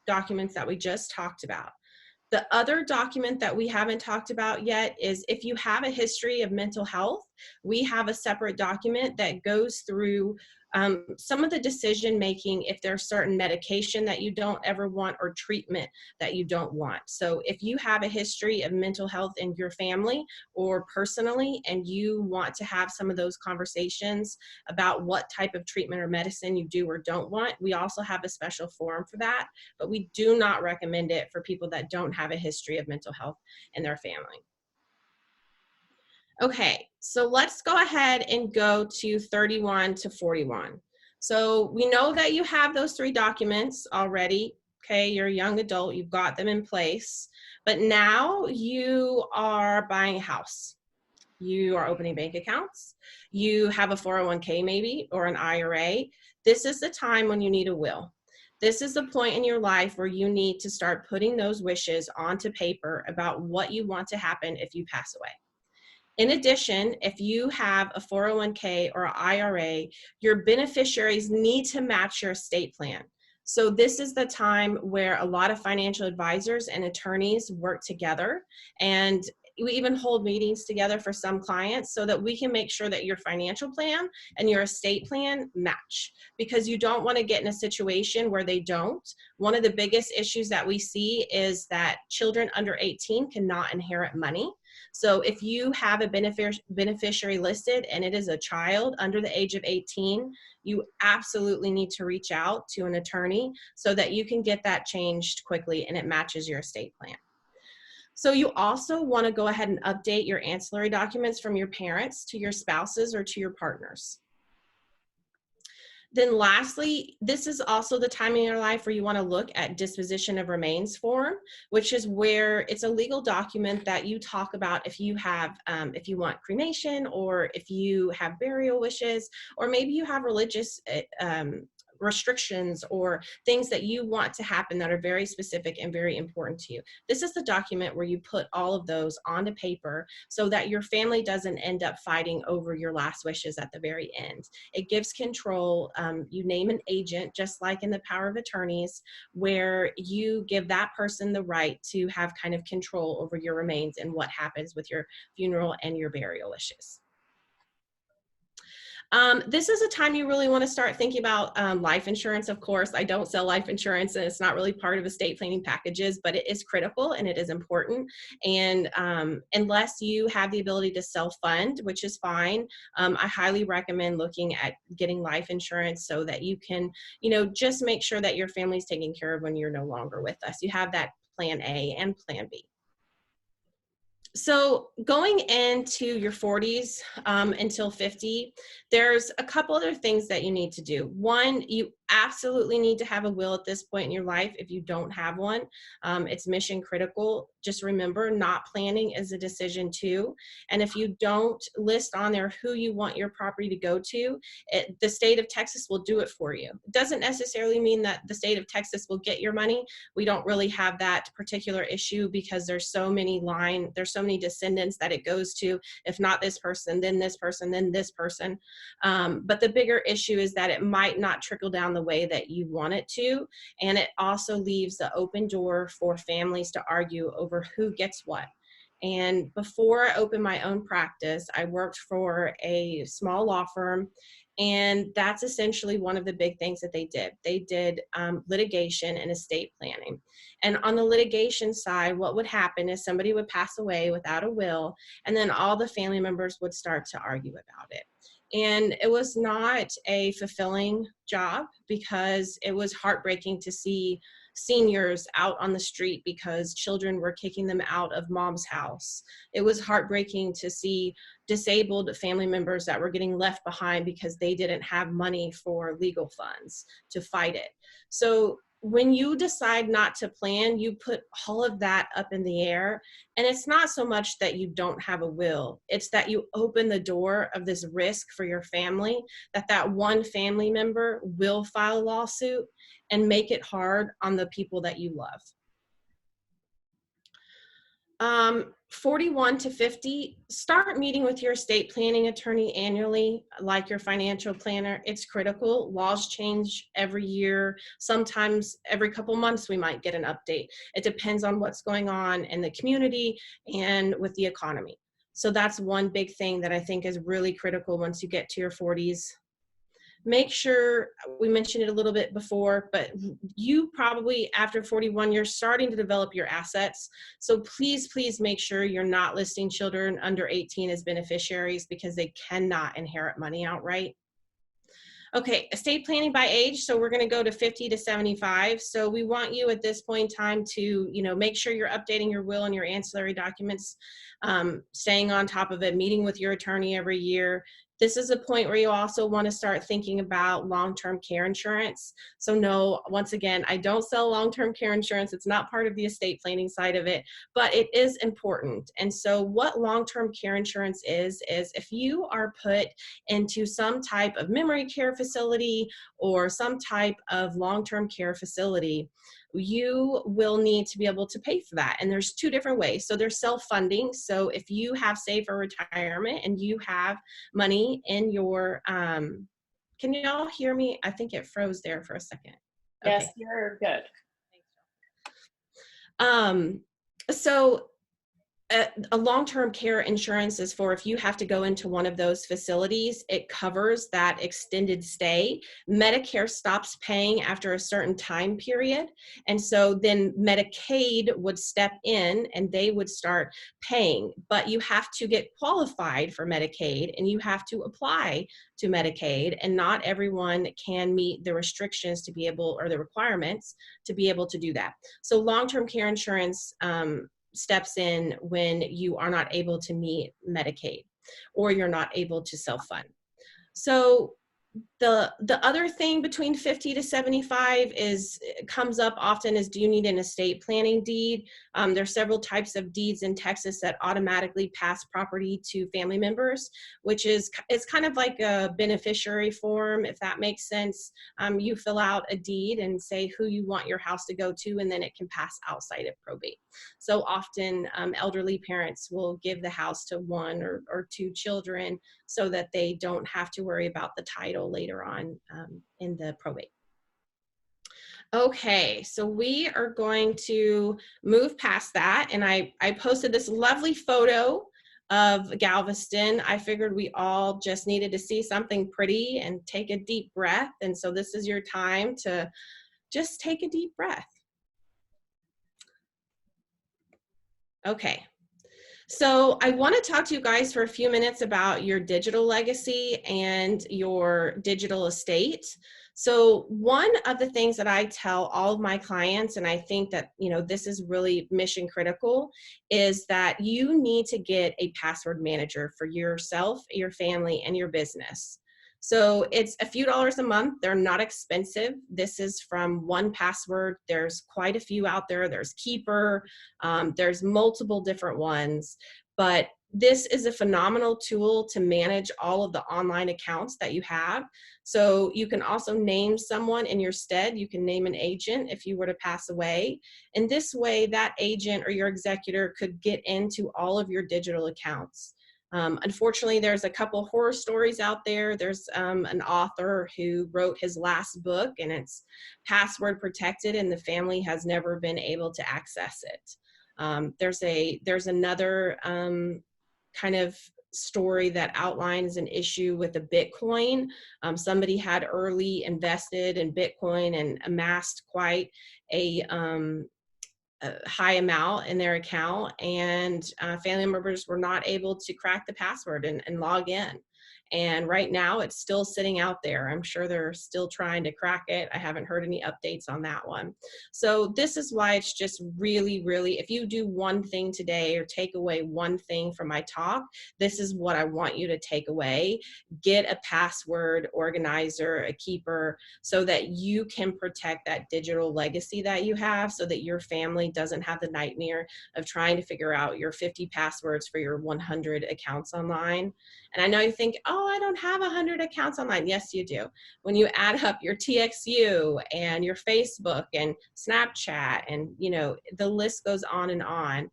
[SPEAKER 5] documents that we just talked about. The other document that we haven't talked about yet is if you have a history of mental health, we have a separate document that goes through some of the decision making if there's certain medication that you don't ever want or treatment that you don't want. So if you have a history of mental health in your family or personally, and you want to have some of those conversations about what type of treatment or medicine you do or don't want, we also have a special forum for that, but we do not recommend it for people that don't have a history of mental health in their family. Okay, so let's go ahead and go to 31 to 41. So we know that you have those 3 documents already. Okay, you're a young adult, you've got them in place, but now you are buying a house. You are opening bank accounts. You have a 401k maybe, or an IRA. This is the time when you need a will. This is the point in your life where you need to start putting those wishes onto paper about what you want to happen if you pass away. In addition, if you have a 401k or IRA, your beneficiaries need to match your estate plan. So this is the time where a lot of financial advisors and attorneys work together, and we even hold meetings together for some clients so that we can make sure that your financial plan and your estate plan match, because you don't want to get in a situation where they don't. One of the biggest issues that we see is that children under 18 cannot inherit money. So if you have a beneficiary listed and it is a child under the age of 18, you absolutely need to reach out to an attorney so that you can get that changed quickly and it matches your estate plan. So you also want to go ahead and update your ancillary documents from your parents to your spouses or to your partners. Then lastly, this is also the time in your life where you want to look at disposition of remains form, which is where it's a legal document that you talk about if you have, if you want cremation, or if you have burial wishes, or maybe you have religious restrictions or things that you want to happen that are very specific and very important to you. This is the document where you put all of those onto paper so that your family doesn't end up fighting over your last wishes at the very end. It gives control. You name an agent, just like in the power of attorneys, where you give that person the right to have kind of control over your remains and what happens with your funeral and your burial wishes. This is a time you really want to start thinking about life insurance. Of course, I don't sell life insurance, and it's not really part of estate planning packages, but it is critical and it is important. And unless you have the ability to self-fund, which is fine, I highly recommend looking at getting life insurance so that you can, you know, just make sure that your family's taken care of when you're no longer with us. You have that plan A and plan B. So going into your 40s until 50, there's a couple other things that you need to do. One, you absolutely need to have a will at this point in your life. If you don't have one, it's mission critical. Just remember, not planning is a decision too. And if you don't list on there who you want your property to go to, the state of Texas will do it for you. It doesn't necessarily mean that the state of Texas will get your money. We don't really have that particular issue because there's so many descendants that it goes to. If not this person, then this person, then this person. But the bigger issue is that it might not trickle down the way that you want it to. And it also leaves the open door for families to argue over who gets what. And before I opened my own practice, I worked for a small law firm. And that's essentially one of the big things that they did. They did litigation and estate planning. And on the litigation side, what would happen is somebody would pass away without a will, and then all the family members would start to argue about it. And it was not a fulfilling job because it was heartbreaking to see seniors out on the street because children were kicking them out of mom's house. It was heartbreaking to see disabled family members that were getting left behind because they didn't have money for legal funds to fight it. So when you decide not to plan, you put all of that up in the air. And it's not so much that you don't have a will, it's that you open the door of this risk for your family, that one family member will file a lawsuit and make it hard on the people that you love. 41 to 50, start meeting with your estate planning attorney annually, like your financial planner. It's critical. Laws change every year. Sometimes every couple months we might get an update. It depends on what's going on in the community and with the economy. So that's one big thing that I think is really critical once you get to your 40s. Make sure, we mentioned it a little bit before, but you probably after 41, you're starting to develop your assets. So please, please make sure you're not listing children under 18 as beneficiaries because they cannot inherit money outright. Okay, estate planning by age. So we're going to go to 50 to 75. So we want you at this point in time to, make sure you're updating your will and your ancillary documents, staying on top of it, meeting with your attorney every year. This is a point where you also want to start thinking about long-term care insurance. So no, once again, I don't sell long-term care insurance. It's not part of the estate planning side of it, but it is important. And so what long-term care insurance is if you are put into some type of memory care facility or some type of long-term care facility, you will need to be able to pay for that. And there's two different ways. So there's self-funding. So if you have saved for retirement and you have money in your, can you all hear me? I think it froze there for a second.
[SPEAKER 1] Yes,
[SPEAKER 5] Okay.
[SPEAKER 1] you're good.
[SPEAKER 5] So a long-term care insurance is for if you have to go into one of those facilities, it covers that extended stay. Medicare stops paying after a certain time period. And so then Medicaid would step in and they would start paying, but you have to get qualified for Medicaid and you have to apply to Medicaid, and not everyone can meet the restrictions to be able, or the requirements to be able to do that. So long-term care insurance, steps in when you are not able to meet Medicaid or you're not able to self-fund. So The other thing between 50 to 75 comes up often is, do you need an estate planning deed? There's several types of deeds in Texas that automatically pass property to family members, which is, it's kind of like a beneficiary form, if that makes sense. You fill out a deed and say who you want your house to go to, and then it can pass outside of probate. So often elderly parents will give the house to one or two children so that they don't have to worry about the title later on in the probate. Okay, so we are going to move past that, and I posted this lovely photo of Galveston. I figured we all just needed to see something pretty and take a deep breath, and so this is your time to just take a deep breath. Okay. So I want to talk to you guys for a few minutes about your digital legacy and your digital estate. So one of the things that I tell all of my clients, and I think that, you know, this is really mission critical, is that you need to get a password manager for yourself, your family, and your business. So it's a few dollars a month. They're not expensive. This is from 1Password. There's quite a few out there. There's Keeper. There's multiple different ones, but this is a phenomenal tool to manage all of the online accounts that you have. So you can also name someone in your stead. You can name an agent if you were to pass away. And this way, that agent or your executor could get into all of your digital accounts. Unfortunately, there's a couple horror stories out there. There's an author who wrote his last book, and it's password protected, and the family has never been able to access it. There's another kind of story that outlines an issue with a Bitcoin. Somebody had early invested in Bitcoin and amassed quite a high amount in their account, and family members were not able to crack the password and log in. And right now it's still sitting out there. I'm sure they're still trying to crack it. I haven't heard any updates on that one. So this is why it's just really, really, if you do one thing today or take away one thing from my talk, this is what I want you to take away. Get a password organizer, a keeper, so that you can protect that digital legacy that you have, so that your family doesn't have the nightmare of trying to figure out your 50 passwords for your 100 accounts online. And I know you think, oh, I don't have 100 accounts online. Yes, you do. When you add up your TXU and your Facebook and Snapchat, and you know, the list goes on and on.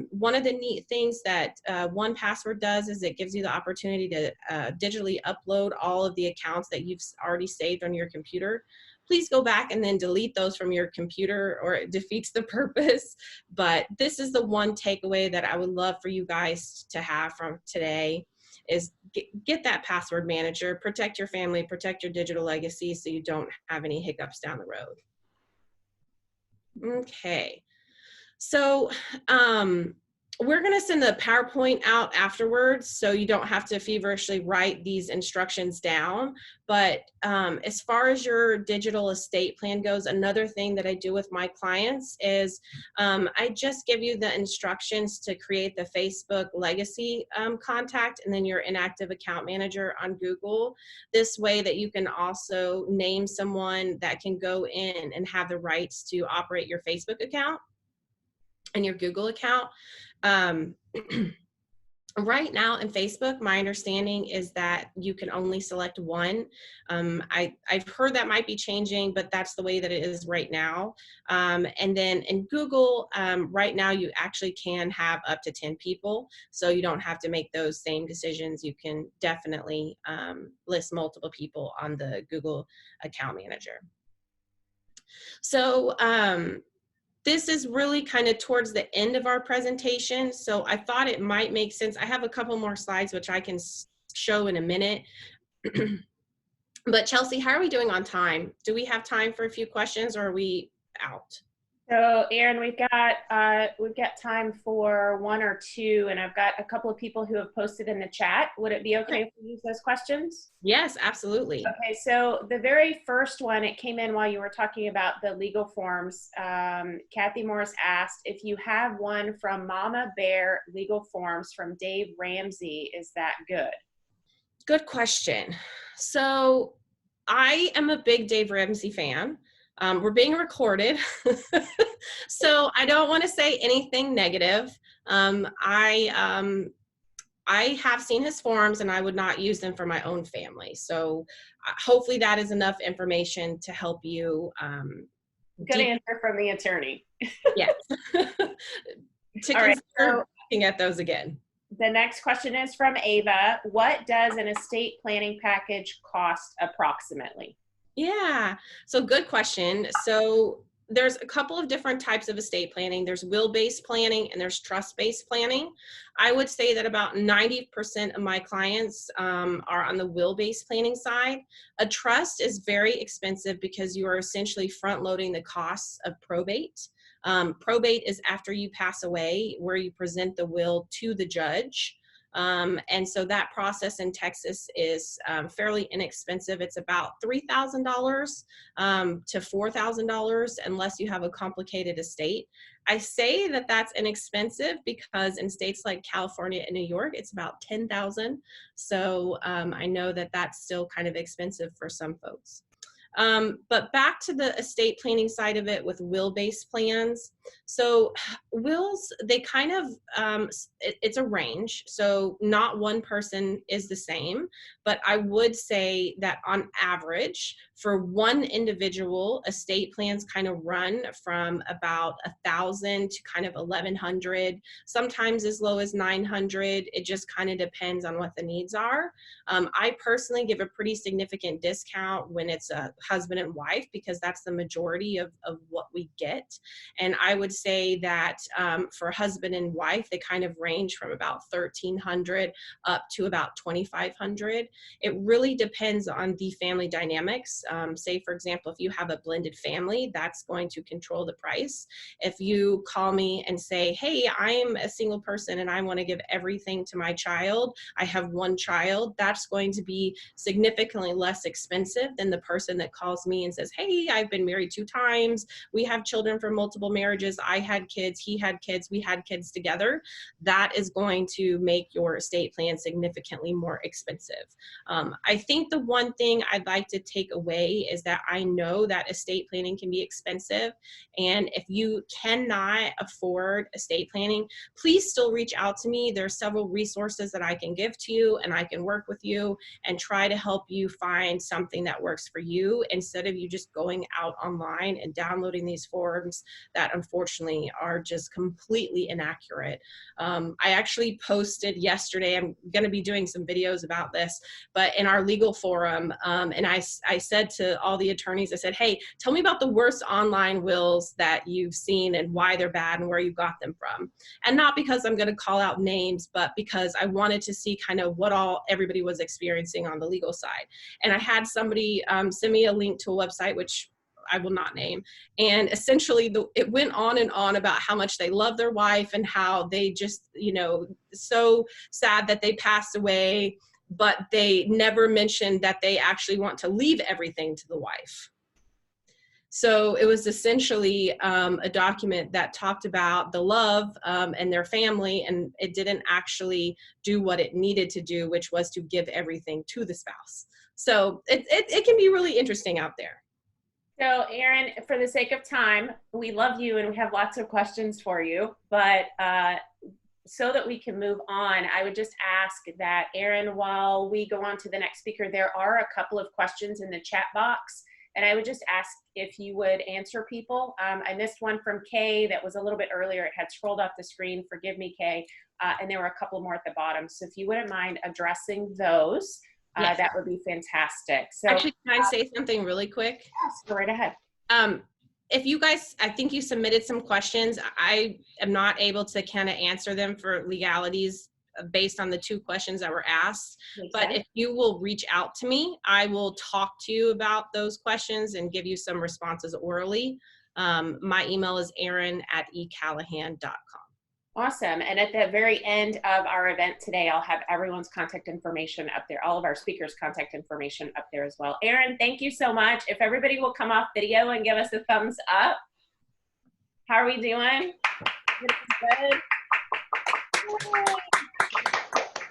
[SPEAKER 5] One of the neat things that 1Password does is it gives you the opportunity to digitally upload all of the accounts that you've already saved on your computer. Please go back and then delete those from your computer, or it defeats the purpose. But this is the one takeaway that I would love for you guys to have from today, is get that password manager, protect your family, protect your digital legacy, so you don't have any hiccups down the road. Okay, so we're going to send the PowerPoint out afterwards, so you don't have to feverishly write these instructions down. But as far as your digital estate plan goes, another thing that I do with my clients is I just give you the instructions to create the Facebook legacy contact, and then your inactive account manager on Google. This way that you can also name someone that can go in and have the rights to operate your Facebook account and your Google account. Right now in Facebook, my understanding is that you can only select one. I've heard that might be changing, but that's the way that it is right now. And then in Google, right now you actually can have up to 10 people, so you don't have to make those same decisions. You can definitely list multiple people on the Google account manager. So this is really kind of towards the end of our presentation, so I thought it might make sense. I have a couple more slides which I can show in a minute. But Chelsie, how are we doing on time? Do we have time for a few questions, or are we out?
[SPEAKER 1] So Erin, we've got time for one or two, and I've got a couple of people who have posted in the chat. Would it be okay if we use those questions?
[SPEAKER 5] Yes, absolutely.
[SPEAKER 1] Okay, so the very first one, it came in while you were talking about the legal forms. Kathy Morris asked if you have one from Mama Bear Legal Forms from Dave Ramsey, is that good?
[SPEAKER 5] Good question. So I am a big Dave Ramsey fan. We're being recorded, so I don't want to say anything negative. I have seen his forms and I would not use them for my own family. So hopefully that is enough information to help you.
[SPEAKER 1] Good answer from the attorney.
[SPEAKER 5] Yes. To
[SPEAKER 1] All right,
[SPEAKER 5] consider looking at those again.
[SPEAKER 1] The next question is from Ava. What does an estate planning package cost approximately?
[SPEAKER 5] Yeah, so good question. So there's a couple of different types of estate planning. There's will-based planning and there's trust-based planning. I would say that about 90% of my clients are on the will-based planning side. A trust is very expensive because you are essentially front-loading the costs of probate. Probate is after you pass away, where you present the will to the judge. And so that process in Texas is fairly inexpensive. It's about $3,000 to $4,000 unless you have a complicated estate. I say that that's inexpensive because in states like California and New York, it's about $10,000. So I know that that's still kind of expensive for some folks. But back to the estate planning side of it with will-based plans. So wills, they kind of, it's a range. So not one person is the same, but I would say that on average for one individual, estate plans kind of run from about 1,000 to kind of 1,100, sometimes as low as 900. It just kind of depends on what the needs are. I personally give a pretty significant discount when it's a husband and wife because that's the majority of what we get. And I would say that for husband and wife, they kind of range from about 1,300 up to about 2,500. It really depends on the family dynamics. Say, for example, if you have a blended family, that's going to control the price. If you call me and say, hey, I'm a single person and I want to give everything to my child, I have one child, that's going to be significantly less expensive than the person that calls me and says, hey, I've been married 2 times. We have children from multiple marriages. I had kids, he had kids, we had kids together. That is going to make your estate plan significantly more expensive. I think the one thing I'd like to take away is that I know that estate planning can be expensive. And if you cannot afford estate planning, please still reach out to me. There are several resources that I can give to you and I can work with you and try to help you find something that works for you instead of you just going out online and downloading these forms that unfortunately are just completely inaccurate. I actually posted yesterday, I'm going to be doing some videos about this, but in our legal forum, and I said to all the attorneys, I said, hey, tell me about the worst online wills that you've seen and why they're bad and where you got them from. And not because I'm going to call out names, but because I wanted to see kind of what all everybody was experiencing on the legal side. And I had somebody send me a link to a website, which I will not name. And essentially it went on and on about how much they love their wife and how they just, you know, so sad that they passed away, but they never mentioned that they actually want to leave everything to the wife. So it was essentially a document that talked about the love and their family, and it didn't actually do what it needed to do, which was to give everything to the spouse. So it can be really interesting out there.
[SPEAKER 1] So Erin, for the sake of time, we love you and we have lots of questions for you, but so that we can move on, I would just ask that Erin, while we go on to the next speaker, there are a couple of questions in the chat box, and I would just ask if you would answer people. I missed one from Kay that was a little bit earlier. It had scrolled off the screen. Forgive me, Kay. And there were a couple more at the bottom. So if you wouldn't mind addressing those, yes, that would be fantastic. So
[SPEAKER 5] actually, can I say something really quick?
[SPEAKER 1] Yes, go right ahead.
[SPEAKER 5] If you guys, I think you submitted some questions. I am not able to kind of answer them for legalities based on the 2 questions that were asked. But if you will reach out to me, I will talk to you about those questions and give you some responses orally. My email is erin@ecallahan.com.
[SPEAKER 1] Awesome. And at the very end of our event today, I'll have everyone's contact information up there, all of our speakers' contact information up there as well. Erin, thank you so much. If everybody will come off video and give us a thumbs up. How are we doing? Good.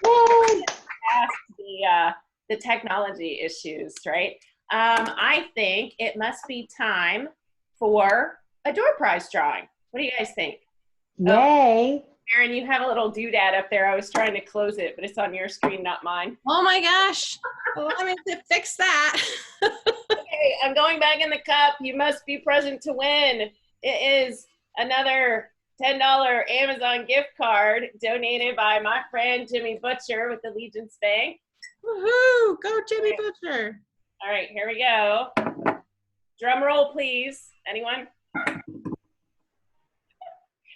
[SPEAKER 1] Yay. Ask the technology issues, right? I think it must be time for a door prize drawing. What do you guys think?
[SPEAKER 2] Yay.
[SPEAKER 1] Oh, Erin, you have a little doodad up there. I was trying to close it, but it's on your screen, not mine.
[SPEAKER 5] Oh my gosh. Well, let me fix that.
[SPEAKER 1] Okay, I'm going back in the cup. You must be present to win. It is another $10 Amazon gift card donated by my friend Jimmy Butcher with Allegiance Bank.
[SPEAKER 5] Woohoo! Go Jimmy Butcher.
[SPEAKER 1] All right, here we go. Drum roll, please. Anyone?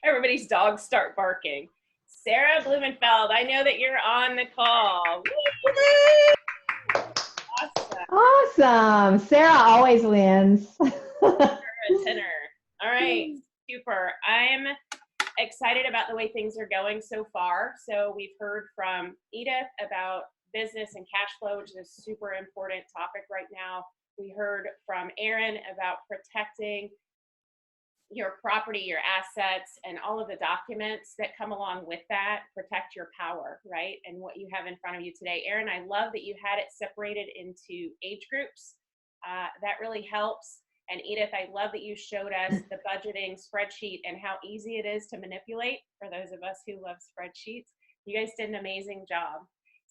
[SPEAKER 1] Everybody's dogs start barking. Sarah Blumenfeld, I know that you're on the call.
[SPEAKER 2] Awesome. Awesome. Sarah always wins.
[SPEAKER 1] You're a tenor. All right, super. I'm excited about the way things are going so far. So we've heard from Edith about business and cash flow, which is a super important topic right now. We heard from Erin about protecting your property, your assets, and all of the documents that come along with that. Protect your power, right? And what you have in front of you today. Erin, I love that you had it separated into age groups. That really helps. And Edith, I love that you showed us the budgeting spreadsheet and how easy it is to manipulate for those of us who love spreadsheets. You guys did an amazing job.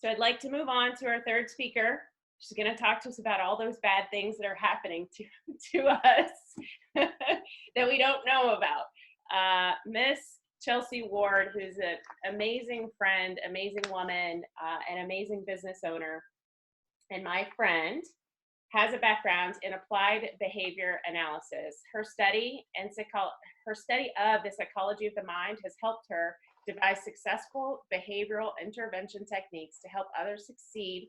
[SPEAKER 1] So I'd like to move on to our third speaker. She's going to talk to us about all those bad things that are happening to us that we don't know about. Miss Chelsie Ward, who's an amazing friend, amazing woman, an amazing business owner, and my friend, has a background in applied behavior analysis. Her study of the psychology of the mind has helped her devise successful behavioral intervention techniques to help others succeed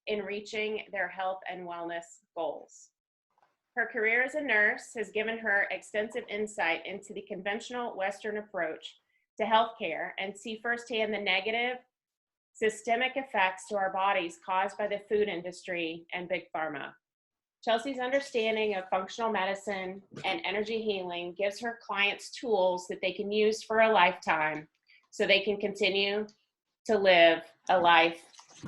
[SPEAKER 1] in reaching their health and wellness goals. Her career as a nurse has given her extensive insight into the conventional Western approach to healthcare and see firsthand the negative systemic effects to our bodies caused by the food industry and big pharma. Chelsea's understanding of functional medicine and energy healing gives her clients tools that they can use for a lifetime so they can continue to live a life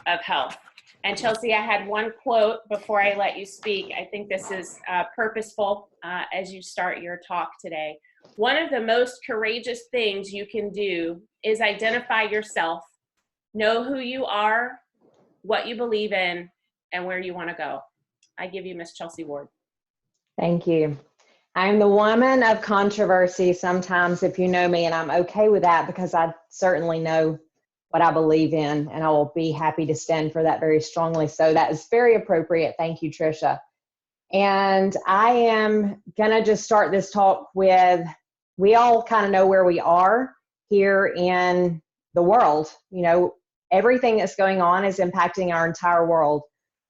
[SPEAKER 1] of health. And Chelsie, I had one quote before I let you speak. I think this is purposeful as you start your talk today. One of the most courageous things you can do is identify yourself, know who you are, what you believe in, and where you want to go. I give you Miss Chelsie Ward.
[SPEAKER 2] Thank you. I'm the woman of controversy sometimes, if you know me, and I'm okay with that because I certainly know what I believe in, and I will be happy to stand for that very strongly. So that is very appropriate. Thank you, Trisha. And I am going to just start this talk with, we all kind of know where we are here in the world. You know, everything that's going on is impacting our entire world.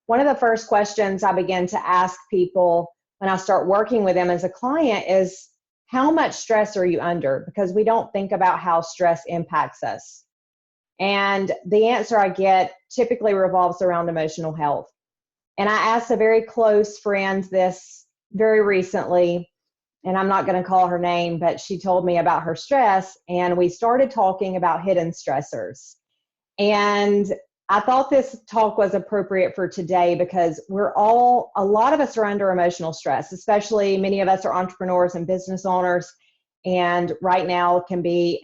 [SPEAKER 2] One of the first questions I begin to ask people when I start working with them as a client is, how much stress are you under? Because we don't think about how stress impacts us. And the answer I get typically revolves around emotional health. And I asked a very close friend this very recently, and I'm not going to call her name, but she told me about her stress, and we started talking about hidden stressors. And I thought this talk was appropriate for today because a lot of us are under emotional stress, especially many of us are entrepreneurs and business owners. And right now can be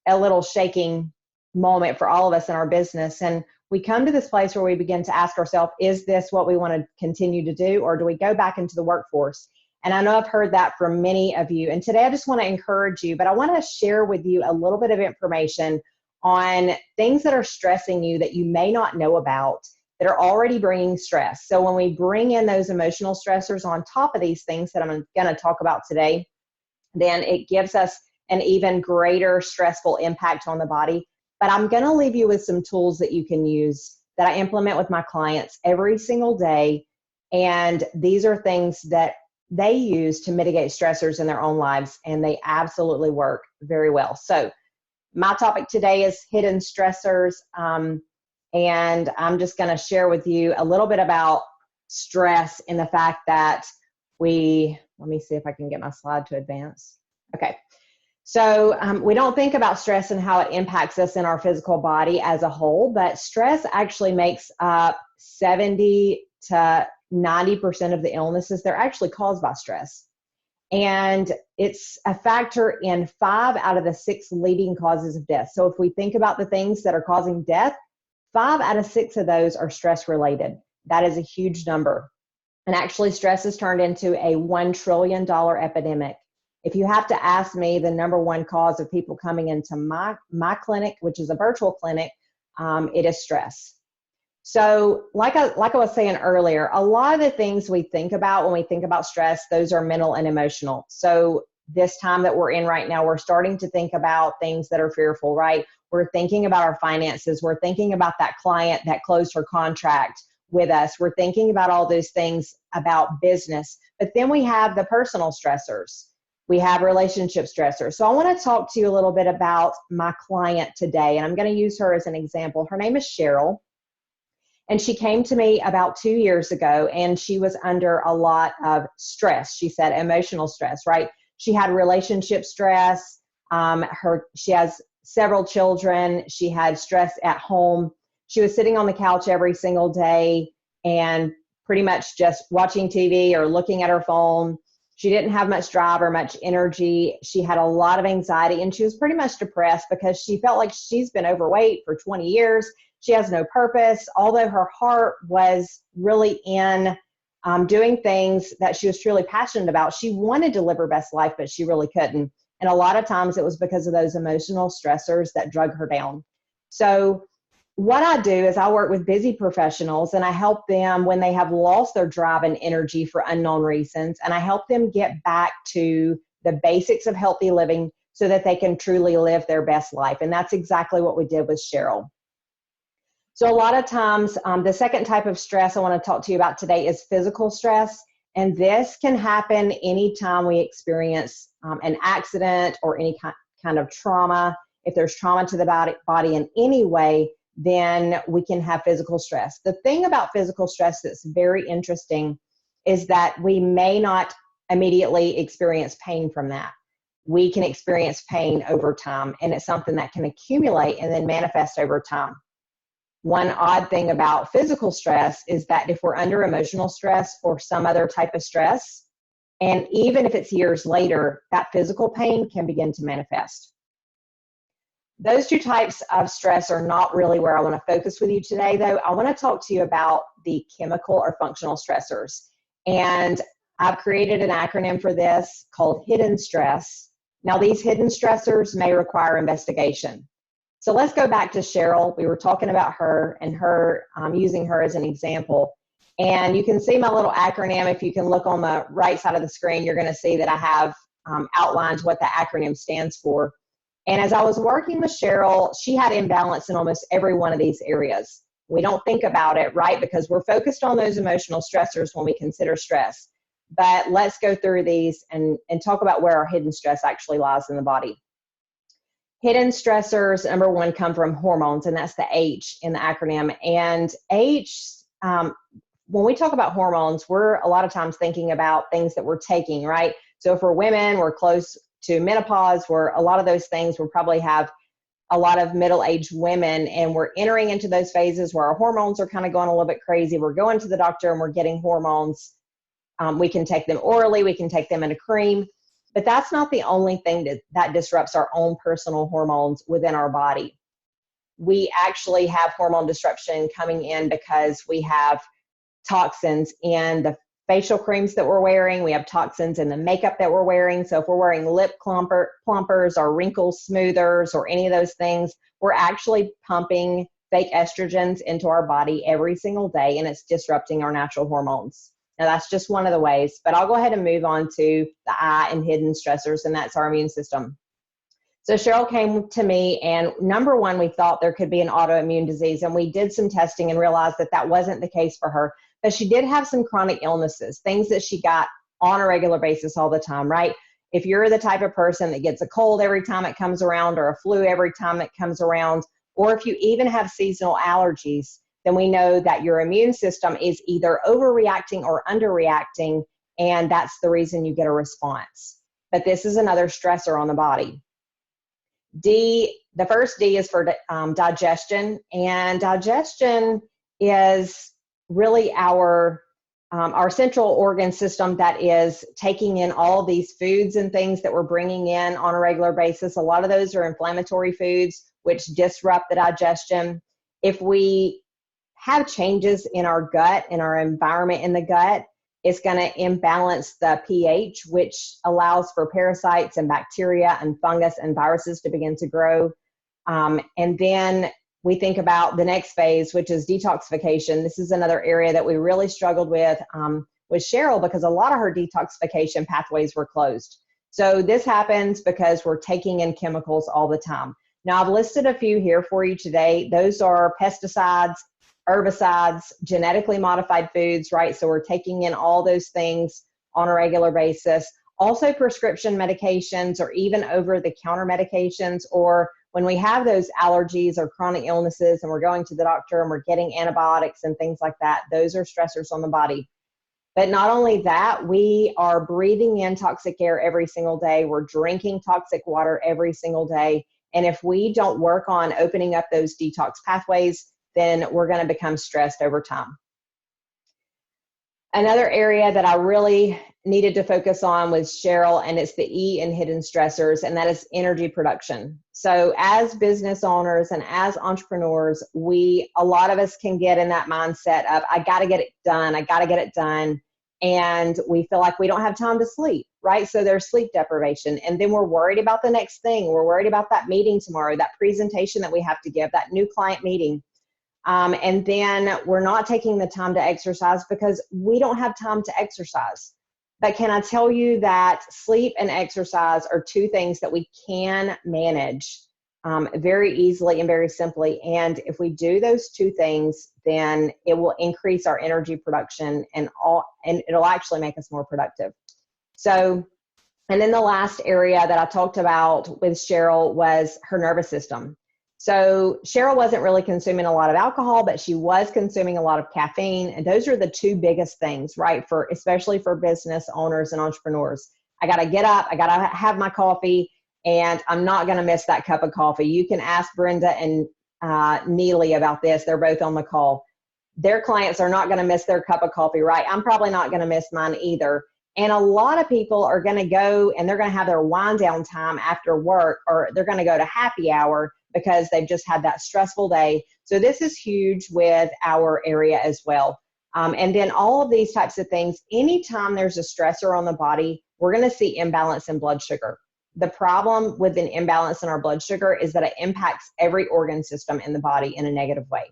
[SPEAKER 2] a little shaking moment for all of us in our business. And we come to this place where we begin to ask ourselves, is this what we want to continue to do? Or do we go back into the workforce? And I know I've heard that from many of you. And today I just want to encourage you, but I want to share with you a little bit of information on things that are stressing you that you may not know about, that are already bringing stress. So when we bring in those emotional stressors on top of these things that I'm going to talk about today, then it gives us an even greater stressful impact on the body. But I'm going to leave you with some tools that you can use that I implement with my clients every single day. And these are things that they use to mitigate stressors in their own lives, and they absolutely work very well. So my topic today is hidden stressors, and I'm just going to share with you a little bit about stress and the fact that let me see if I can get my slide to advance. Okay. So we don't think about stress and how it impacts us in our physical body as a whole, but stress actually makes up 70 to 90% of the illnesses, they're actually caused by stress. And it's a factor in 5 out of the 6 leading causes of death. So if we think about the things that are causing death, 5 out of 6 of those are stress related. That is a huge number. And actually, stress has turned into a $1 trillion epidemic. If you have to ask me the number one cause of people coming into my clinic, which is a virtual clinic, it is stress. So like I was saying earlier, a lot of the things we think about when we think about stress, those are mental and emotional. So this time that we're in right now, we're starting to think about things that are fearful, right? We're thinking about our finances. We're thinking about that client that closed her contract with us. We're thinking about all those things about business. But then we have the personal stressors. We have relationship stressors. So I want to talk to you a little bit about my client today, and I'm going to use her as an example. Her name is Cheryl. And she came to me about 2 years ago, and she was under a lot of stress. She said emotional stress, right? She had relationship stress. She has several children. She had stress at home. She was sitting on the couch every single day and pretty much just watching TV or looking at her phone. She didn't have much drive or much energy. She had a lot of anxiety, and she was pretty much depressed because she felt like she's been overweight for 20 years. She has no purpose, although her heart was really in doing things that she was truly passionate about. She wanted to live her best life, but she really couldn't. And a lot of times it was because of those emotional stressors that drug her down. So what I do is I work with busy professionals, and I help them when they have lost their drive and energy for unknown reasons. And I help them get back to the basics of healthy living so that they can truly live their best life. And that's exactly what we did with Cheryl. So a lot of times, the second type of stress I want to talk to you about today is physical stress. And this can happen anytime we experience an accident or any kind of trauma. If there's trauma to the body in any way, then we can have physical stress. The thing about physical stress that's very interesting is that we may not immediately experience pain from that. We can experience pain over time, and it's something that can accumulate and then manifest over time. One odd thing about physical stress is that if we're under emotional stress or some other type of stress, and even if it's years later, that physical pain can begin to manifest. Those two types of stress are not really where I want to focus with you today, though. I want to talk to you about the chemical or functional stressors. And I've created an acronym for this called hidden stress. Now, these hidden stressors may require investigation. So let's go back to Cheryl. We were talking about her and her, using her as an example. And you can see my little acronym. If you can look on the right side of the screen, you're going to see that I have outlined what the acronym stands for. And as I was working with Cheryl, she had imbalance in almost every one of these areas. We don't think about it, right? Because we're focused on those emotional stressors when we consider stress. But let's go through these and talk about where our hidden stress actually lies in the body. Hidden stressors, number one, come from hormones, and that's the H in the acronym. And H, when we talk about hormones, we're a lot of times thinking about things that we're taking, right? So if we're women, we're close to menopause, where a lot of those things will probably have a lot of middle-aged women, and we're entering into those phases where our hormones are kind of going a little bit crazy. We're going to the doctor and we're getting hormones. We can take them orally, we can take them in a cream. But that's not the only thing that disrupts our own personal hormones within our body. We actually have hormone disruption coming in because we have toxins in the facial creams that we're wearing. We have toxins in the makeup that we're wearing. So if we're wearing lip plumpers or wrinkle smoothers or any of those things, we're actually pumping fake estrogens into our body every single day, and it's disrupting our natural hormones. Now, that's just one of the ways, but I'll go ahead and move on to the I in hidden stressors, and that's our immune system. So Cheryl came to me, and number one, we thought there could be an autoimmune disease, and we did some testing and realized that that wasn't the case for her, but she did have some chronic illnesses, things that she got on a regular basis all the time, right? If you're the type of person that gets a cold every time it comes around or a flu every time it comes around, or if you even have seasonal allergies, then we know that your immune system is either overreacting or underreacting, and that's the reason you get a response. But this is another stressor on the body. D, the first D is for digestion, and digestion is really our central organ system that is taking in all these foods and things that we're bringing in on a regular basis. A lot of those are inflammatory foods, which disrupt the digestion. If we have changes in our gut, in our environment in the gut, it's going to imbalance the pH, which allows for parasites and bacteria and fungus and viruses to begin to grow. And then we think about the next phase, which is detoxification. This is another area that we really struggled with Cheryl, because a lot of her detoxification pathways were closed. So this happens because we're taking in chemicals all the time. Now, I've listed a few here for you today. Those are pesticides, herbicides, genetically modified foods, right? So we're taking in all those things on a regular basis. Also prescription medications, or even over-the-counter medications, or when we have those allergies or chronic illnesses and we're going to the doctor and we're getting antibiotics and things like that, those are stressors on the body. But not only that, we are breathing in toxic air every single day. We're drinking toxic water every single day. And if we don't work on opening up those detox pathways, then we're going to become stressed over time. Another area that I really needed to focus on was Cheryl, and it's the E in hidden stressors, and that is energy production. So as business owners and as entrepreneurs, a lot of us can get in that mindset of, I got to get it done. I got to get it done. And we feel like we don't have time to sleep, right? So there's sleep deprivation. And then we're worried about the next thing. We're worried about that meeting tomorrow, that presentation that we have to give, that new client meeting. And then we're not taking the time to exercise because we don't have time to exercise. But can I tell you that sleep and exercise are two things that we can manage very easily and very simply. And if we do those two things, then it will increase our energy production and it'll actually make us more productive. So, and then the last area that I talked about with Cheryl was her nervous system. So Cheryl wasn't really consuming a lot of alcohol, but she was consuming a lot of caffeine. And those are the two biggest things, right? Especially for business owners and entrepreneurs. I got to get up, I got to have my coffee, and I'm not going to miss that cup of coffee. You can ask Brenda and Neely about this. They're both on the call. Their clients are not going to miss their cup of coffee, right? I'm probably not going to miss mine either. And a lot of people are going to go and they're going to have their wind down time after work, or they're going to go to happy hour because they've just had that stressful day. So this is huge with our area as well. And then all of these types of things, anytime there's a stressor on the body, we're going to see imbalance in blood sugar. The problem with an imbalance in our blood sugar is that it impacts every organ system in the body in a negative way.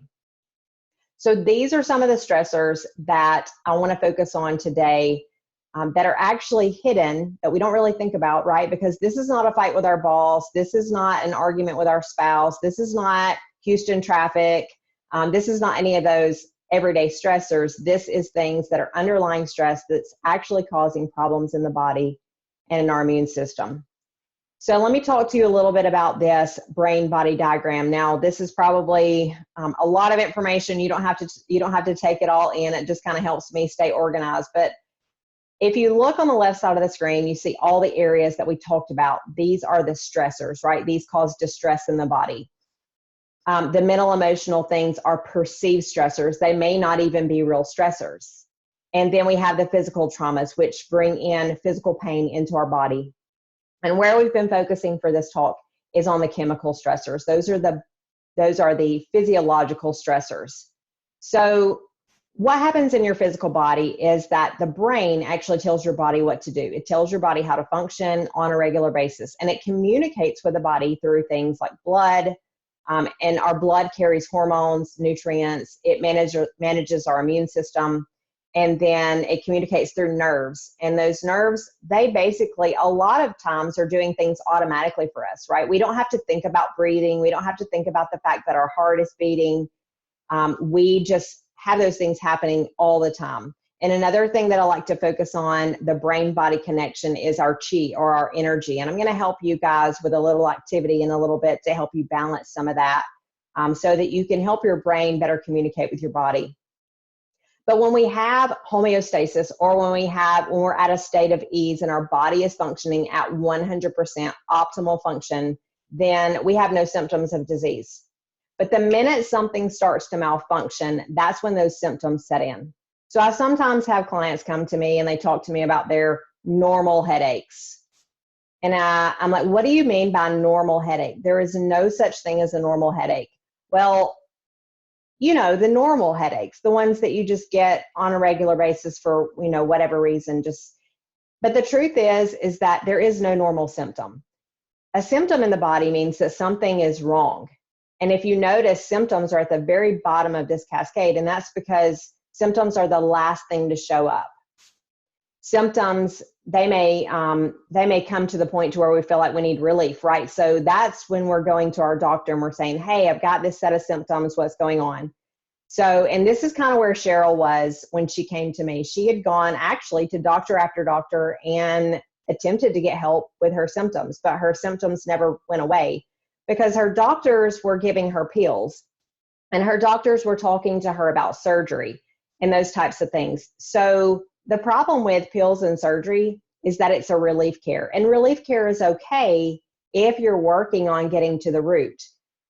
[SPEAKER 2] So these are some of the stressors that I want to focus on today that are actually hidden, that we don't really think about, right? Because this is not a fight with our boss. This is not an argument with our spouse. This is not Houston traffic. This is not any of those everyday stressors. This is things that are underlying stress that's actually causing problems in the body and in our immune system. So let me talk to you a little bit about this brain-body diagram. Now, this is probably a lot of information. You don't have to take it all in. It just kind of helps me stay organized. But if you look on the left side of the screen, you see all the areas that we talked about. These are the stressors, right? These cause distress in the body. The mental, emotional things are perceived stressors. They may not even be real stressors. And then we have the physical traumas, which bring in physical pain into our body. And where we've been focusing for this talk is on the chemical stressors. Those are the physiological stressors. So what happens in your physical body is that the brain actually tells your body what to do. It tells your body how to function on a regular basis, and it communicates with the body through things like blood, and our blood carries hormones, nutrients. It manages our immune system, and then it communicates through nerves. And those nerves, they basically, a lot of times, are doing things automatically for us, right? We don't have to think about breathing. We don't have to think about the fact that our heart is beating. We just have those things happening all the time. And another thing that I like to focus on, the brain-body connection, is our chi, or our energy. And I'm going to help you guys with a little activity in a little bit to help you balance some of that, so that you can help your brain better communicate with your body. But when we have homeostasis, or when we're at a state of ease and our body is functioning at 100% optimal function, then we have no symptoms of disease. But the minute something starts to malfunction, that's when those symptoms set in. So I sometimes have clients come to me and they talk to me about their normal headaches. And I'm like, what do you mean by normal headache? There is no such thing as a normal headache. Well, you know, the normal headaches, the ones that you just get on a regular basis for, you know, whatever reason, but the truth is that there is no normal symptom. A symptom in the body means that something is wrong. And if you notice, symptoms are at the very bottom of this cascade, and that's because symptoms are the last thing to show up. Symptoms, they may come to the point to where we feel like we need relief, right? So that's when we're going to our doctor and we're saying, hey, I've got this set of symptoms, what's going on? So, and this is kind of where Cheryl was when she came to me. She had gone actually to doctor after doctor and attempted to get help with her symptoms, but her symptoms never went away because her doctors were giving her pills and her doctors were talking to her about surgery and those types of things. So the problem with pills and surgery is that it's a relief care, and relief care is okay if you're working on getting to the root.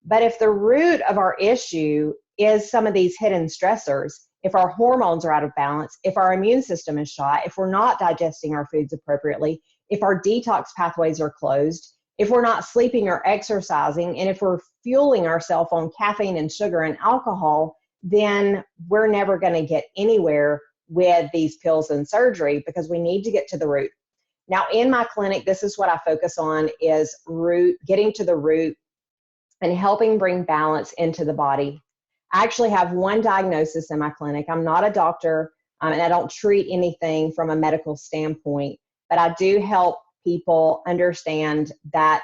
[SPEAKER 2] But if the root of our issue is some of these hidden stressors, if our hormones are out of balance, if our immune system is shot, if we're not digesting our foods appropriately, if our detox pathways are closed, if we're not sleeping or exercising, and if we're fueling ourselves on caffeine and sugar and alcohol, then we're never going to get anywhere with these pills and surgery because we need to get to the root. Now, in my clinic, this is what I focus on is getting to the root and helping bring balance into the body. I actually have one diagnosis in my clinic. I'm not a doctor, and I don't treat anything from a medical standpoint, but I do help people understand that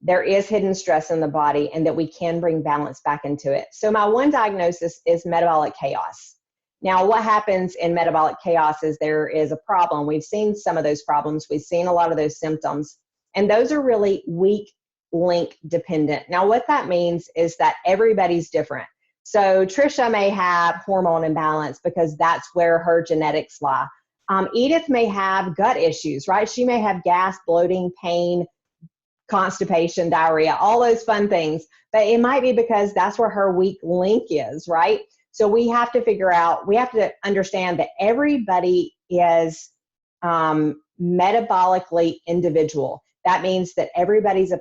[SPEAKER 2] there is hidden stress in the body and that we can bring balance back into it. So my one diagnosis is metabolic chaos. Now, what happens in metabolic chaos is there is a problem. We've seen some of those problems. We've seen a lot of those symptoms, and those are really weak link dependent. Now, what that means is that everybody's different. So Trisha may have hormone imbalance because that's where her genetics lie. Edith may have gut issues, right? She may have gas, bloating, pain, constipation, diarrhea, all those fun things, but it might be because that's where her weak link is, right? So we have to understand that everybody is metabolically individual. That means that everybody's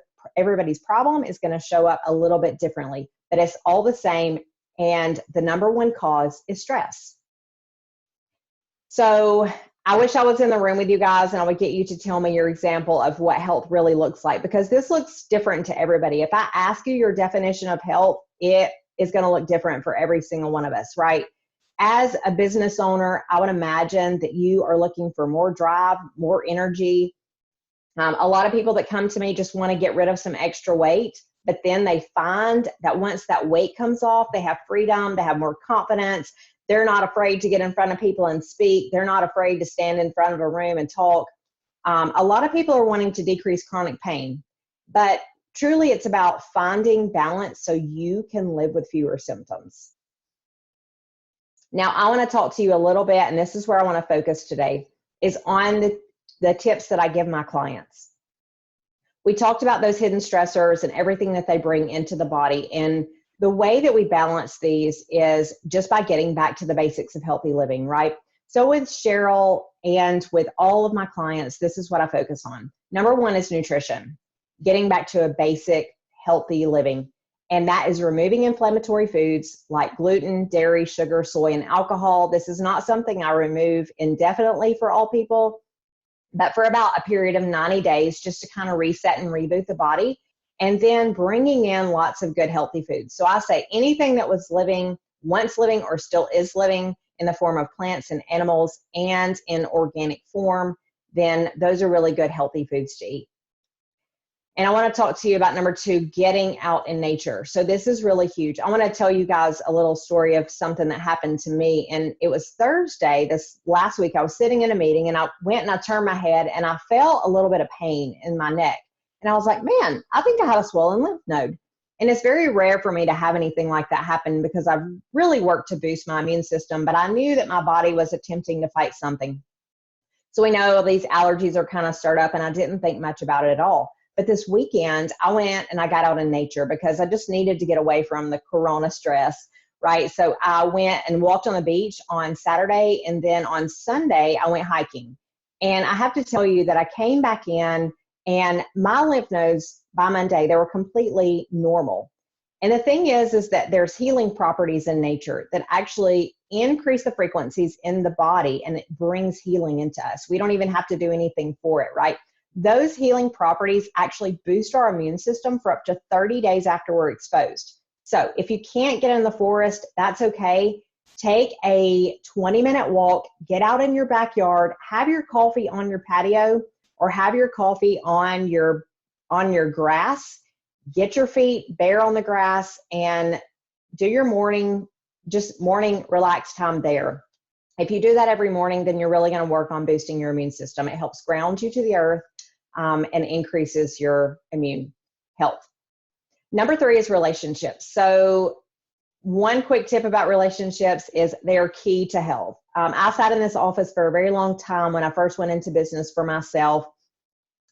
[SPEAKER 2] problem is going to show up a little bit differently, but it's all the same. And the number one cause is stress. So I wish I was in the room with you guys and I would get you to tell me your example of what health really looks like, because this looks different to everybody. If I ask you your definition of health, it is going to look different for every single one of us, right? As a business owner, I would imagine that you are looking for more drive, more energy. A lot of people that come to me just want to get rid of some extra weight, but then they find that once that weight comes off, they have freedom, they have more confidence. They're not afraid to get in front of people and speak. They're not afraid to stand in front of a room and talk. A lot of people are wanting to decrease chronic pain, but truly it's about finding balance so you can live with fewer symptoms. Now, I want to talk to you a little bit, and this is where I want to focus today, is on the tips that I give my clients. We talked about those hidden stressors and everything that they bring into the body. And the way that we balance these is just by getting back to the basics of healthy living, right? So with Cheryl and with all of my clients, this is what I focus on. Number one is nutrition, getting back to a basic healthy living. And that is removing inflammatory foods like gluten, dairy, sugar, soy, and alcohol. This is not something I remove indefinitely for all people, but for about a period of 90 days, just to kind of reset and reboot the body, and then bringing in lots of good healthy foods. So I say anything that was once living, or still is living in the form of plants and animals and in organic form, then those are really good healthy foods to eat. And I want to talk to you about number two, getting out in nature. So this is really huge. I want to tell you guys a little story of something that happened to me. And it was Thursday, this last week. I was sitting in a meeting and I went and I turned my head and I felt a little bit of pain in my neck. And I was like, man, I think I have a swollen lymph node. And it's very rare for me to have anything like that happen because I've really worked to boost my immune system, but I knew that my body was attempting to fight something. So we know these allergies are kind of stirred up and I didn't think much about it at all. But this weekend, I went and I got out in nature because I just needed to get away from the corona stress, right? So I went and walked on the beach on Saturday, and then on Sunday, I went hiking. And I have to tell you that I came back in, and my lymph nodes by Monday, they were completely normal. And the thing is that there's healing properties in nature that actually increase the frequencies in the body, and it brings healing into us. We don't even have to do anything for it, right? Those healing properties actually boost our immune system for up to 30 days after we're exposed. So if you can't get in the forest, that's okay. Take a 20-minute walk, get out in your backyard, have your coffee on your patio, or have your coffee on your grass. Get your feet bare on the grass and do your morning relax time there. If you do that every morning, then you're really going to work on boosting your immune system. It helps ground you to the earth and increases your immune health. Number 3 is relationships. So one quick tip about relationships is they are key to health. I sat in this office for a very long time when I first went into business for myself,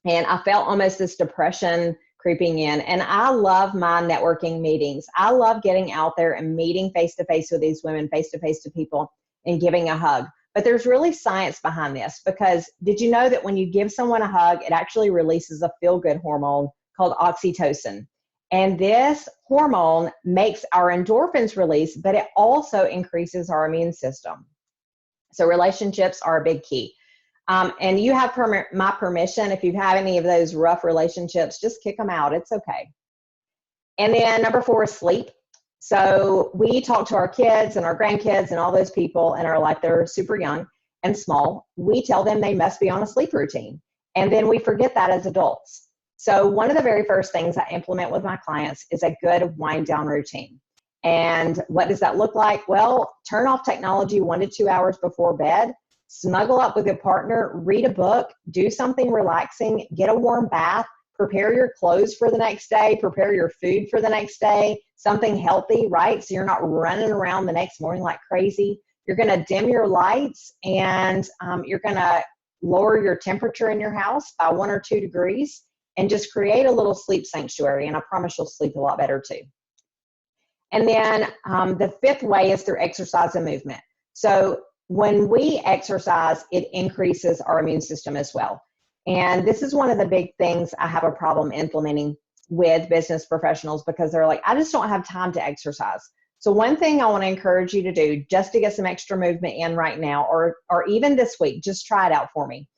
[SPEAKER 2] and I felt almost this depression creeping in. And I love my networking meetings. I love getting out there and meeting face-to-face with these women, face-to-face to people, and giving a hug. But there's really science behind this, because did you know that when you give someone a hug, it actually releases a feel-good hormone called oxytocin? And this hormone makes our endorphins release, but it also increases our immune system. So relationships are a big key. And you have my permission. If you have any of those rough relationships, just kick them out. It's okay. And then number 4 is sleep. So we talk to our kids and our grandkids and all those people in our life that are super young and small. We tell them they must be on a sleep routine. And then we forget that as adults. So one of the very first things I implement with my clients is a good wind down routine. And what does that look like? Well, turn off technology 1 to 2 hours before bed. Snuggle up with your partner, read a book, do something relaxing, get a warm bath, prepare your clothes for the next day, prepare your food for the next day, something healthy, right? So you're not running around the next morning like crazy. You're going to dim your lights, and you're going to lower your temperature in your house by 1 or 2 degrees and just create a little sleep sanctuary. And I promise you'll sleep a lot better too. And then the 5th way is through exercise and movement. So when we exercise, it increases our immune system as well. And this is one of the big things I have a problem implementing with business professionals, because they're like, I just don't have time to exercise. So one thing I want to encourage you to do, just to get some extra movement in right now, or even this week, just try it out for me,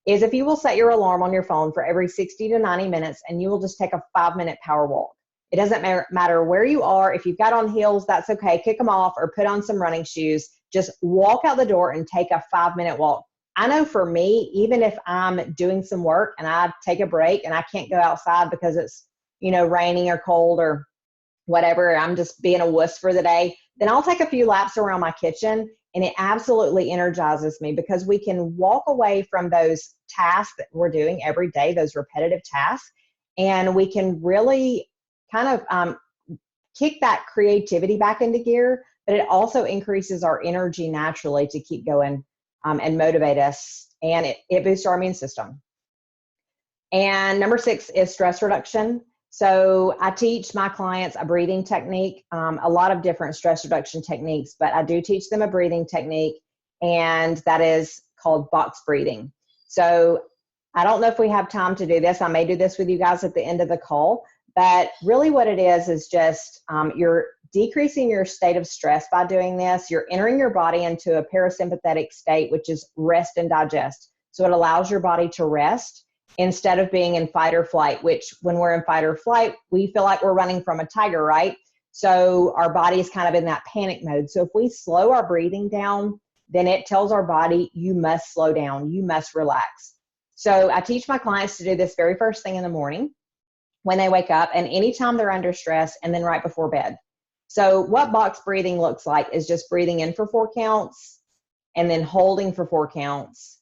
[SPEAKER 2] is if you will set your alarm on your phone for every 60 to 90 minutes, and you will just take a 5-minute power walk. It doesn't matter where you are. If you've got on heels, that's okay. Kick them off or put on some running shoes. Just walk out the door and take a 5-minute walk. I know for me, even if I'm doing some work and I take a break and I can't go outside because it's, raining or cold or whatever, I'm just being a wuss for the day, then I'll take a few laps around my kitchen, and it absolutely energizes me, because we can walk away from those tasks that we're doing every day, those repetitive tasks, and we can really kind of kick that creativity back into gear, but it also increases our energy naturally to keep going and motivate us, and it boosts our immune system. And number 6 is stress reduction. So I teach my clients a breathing technique, a lot of different stress reduction techniques, but I do teach them a breathing technique, and that is called box breathing. So I don't know if we have time to do this. I may do this with you guys at the end of the call, but really what it is just you're decreasing your state of stress by doing this. You're entering your body into a parasympathetic state, which is rest and digest. So it allows your body to rest instead of being in fight or flight, which when we're in fight or flight, we feel like we're running from a tiger, right? So our body is kind of in that panic mode. So if we slow our breathing down, then it tells our body, you must slow down, you must relax. So I teach my clients to do this very first thing in the morning when they wake up, and anytime they're under stress, and then right before bed. So what box breathing looks like is just breathing in for 4 counts, and then holding for 4 counts,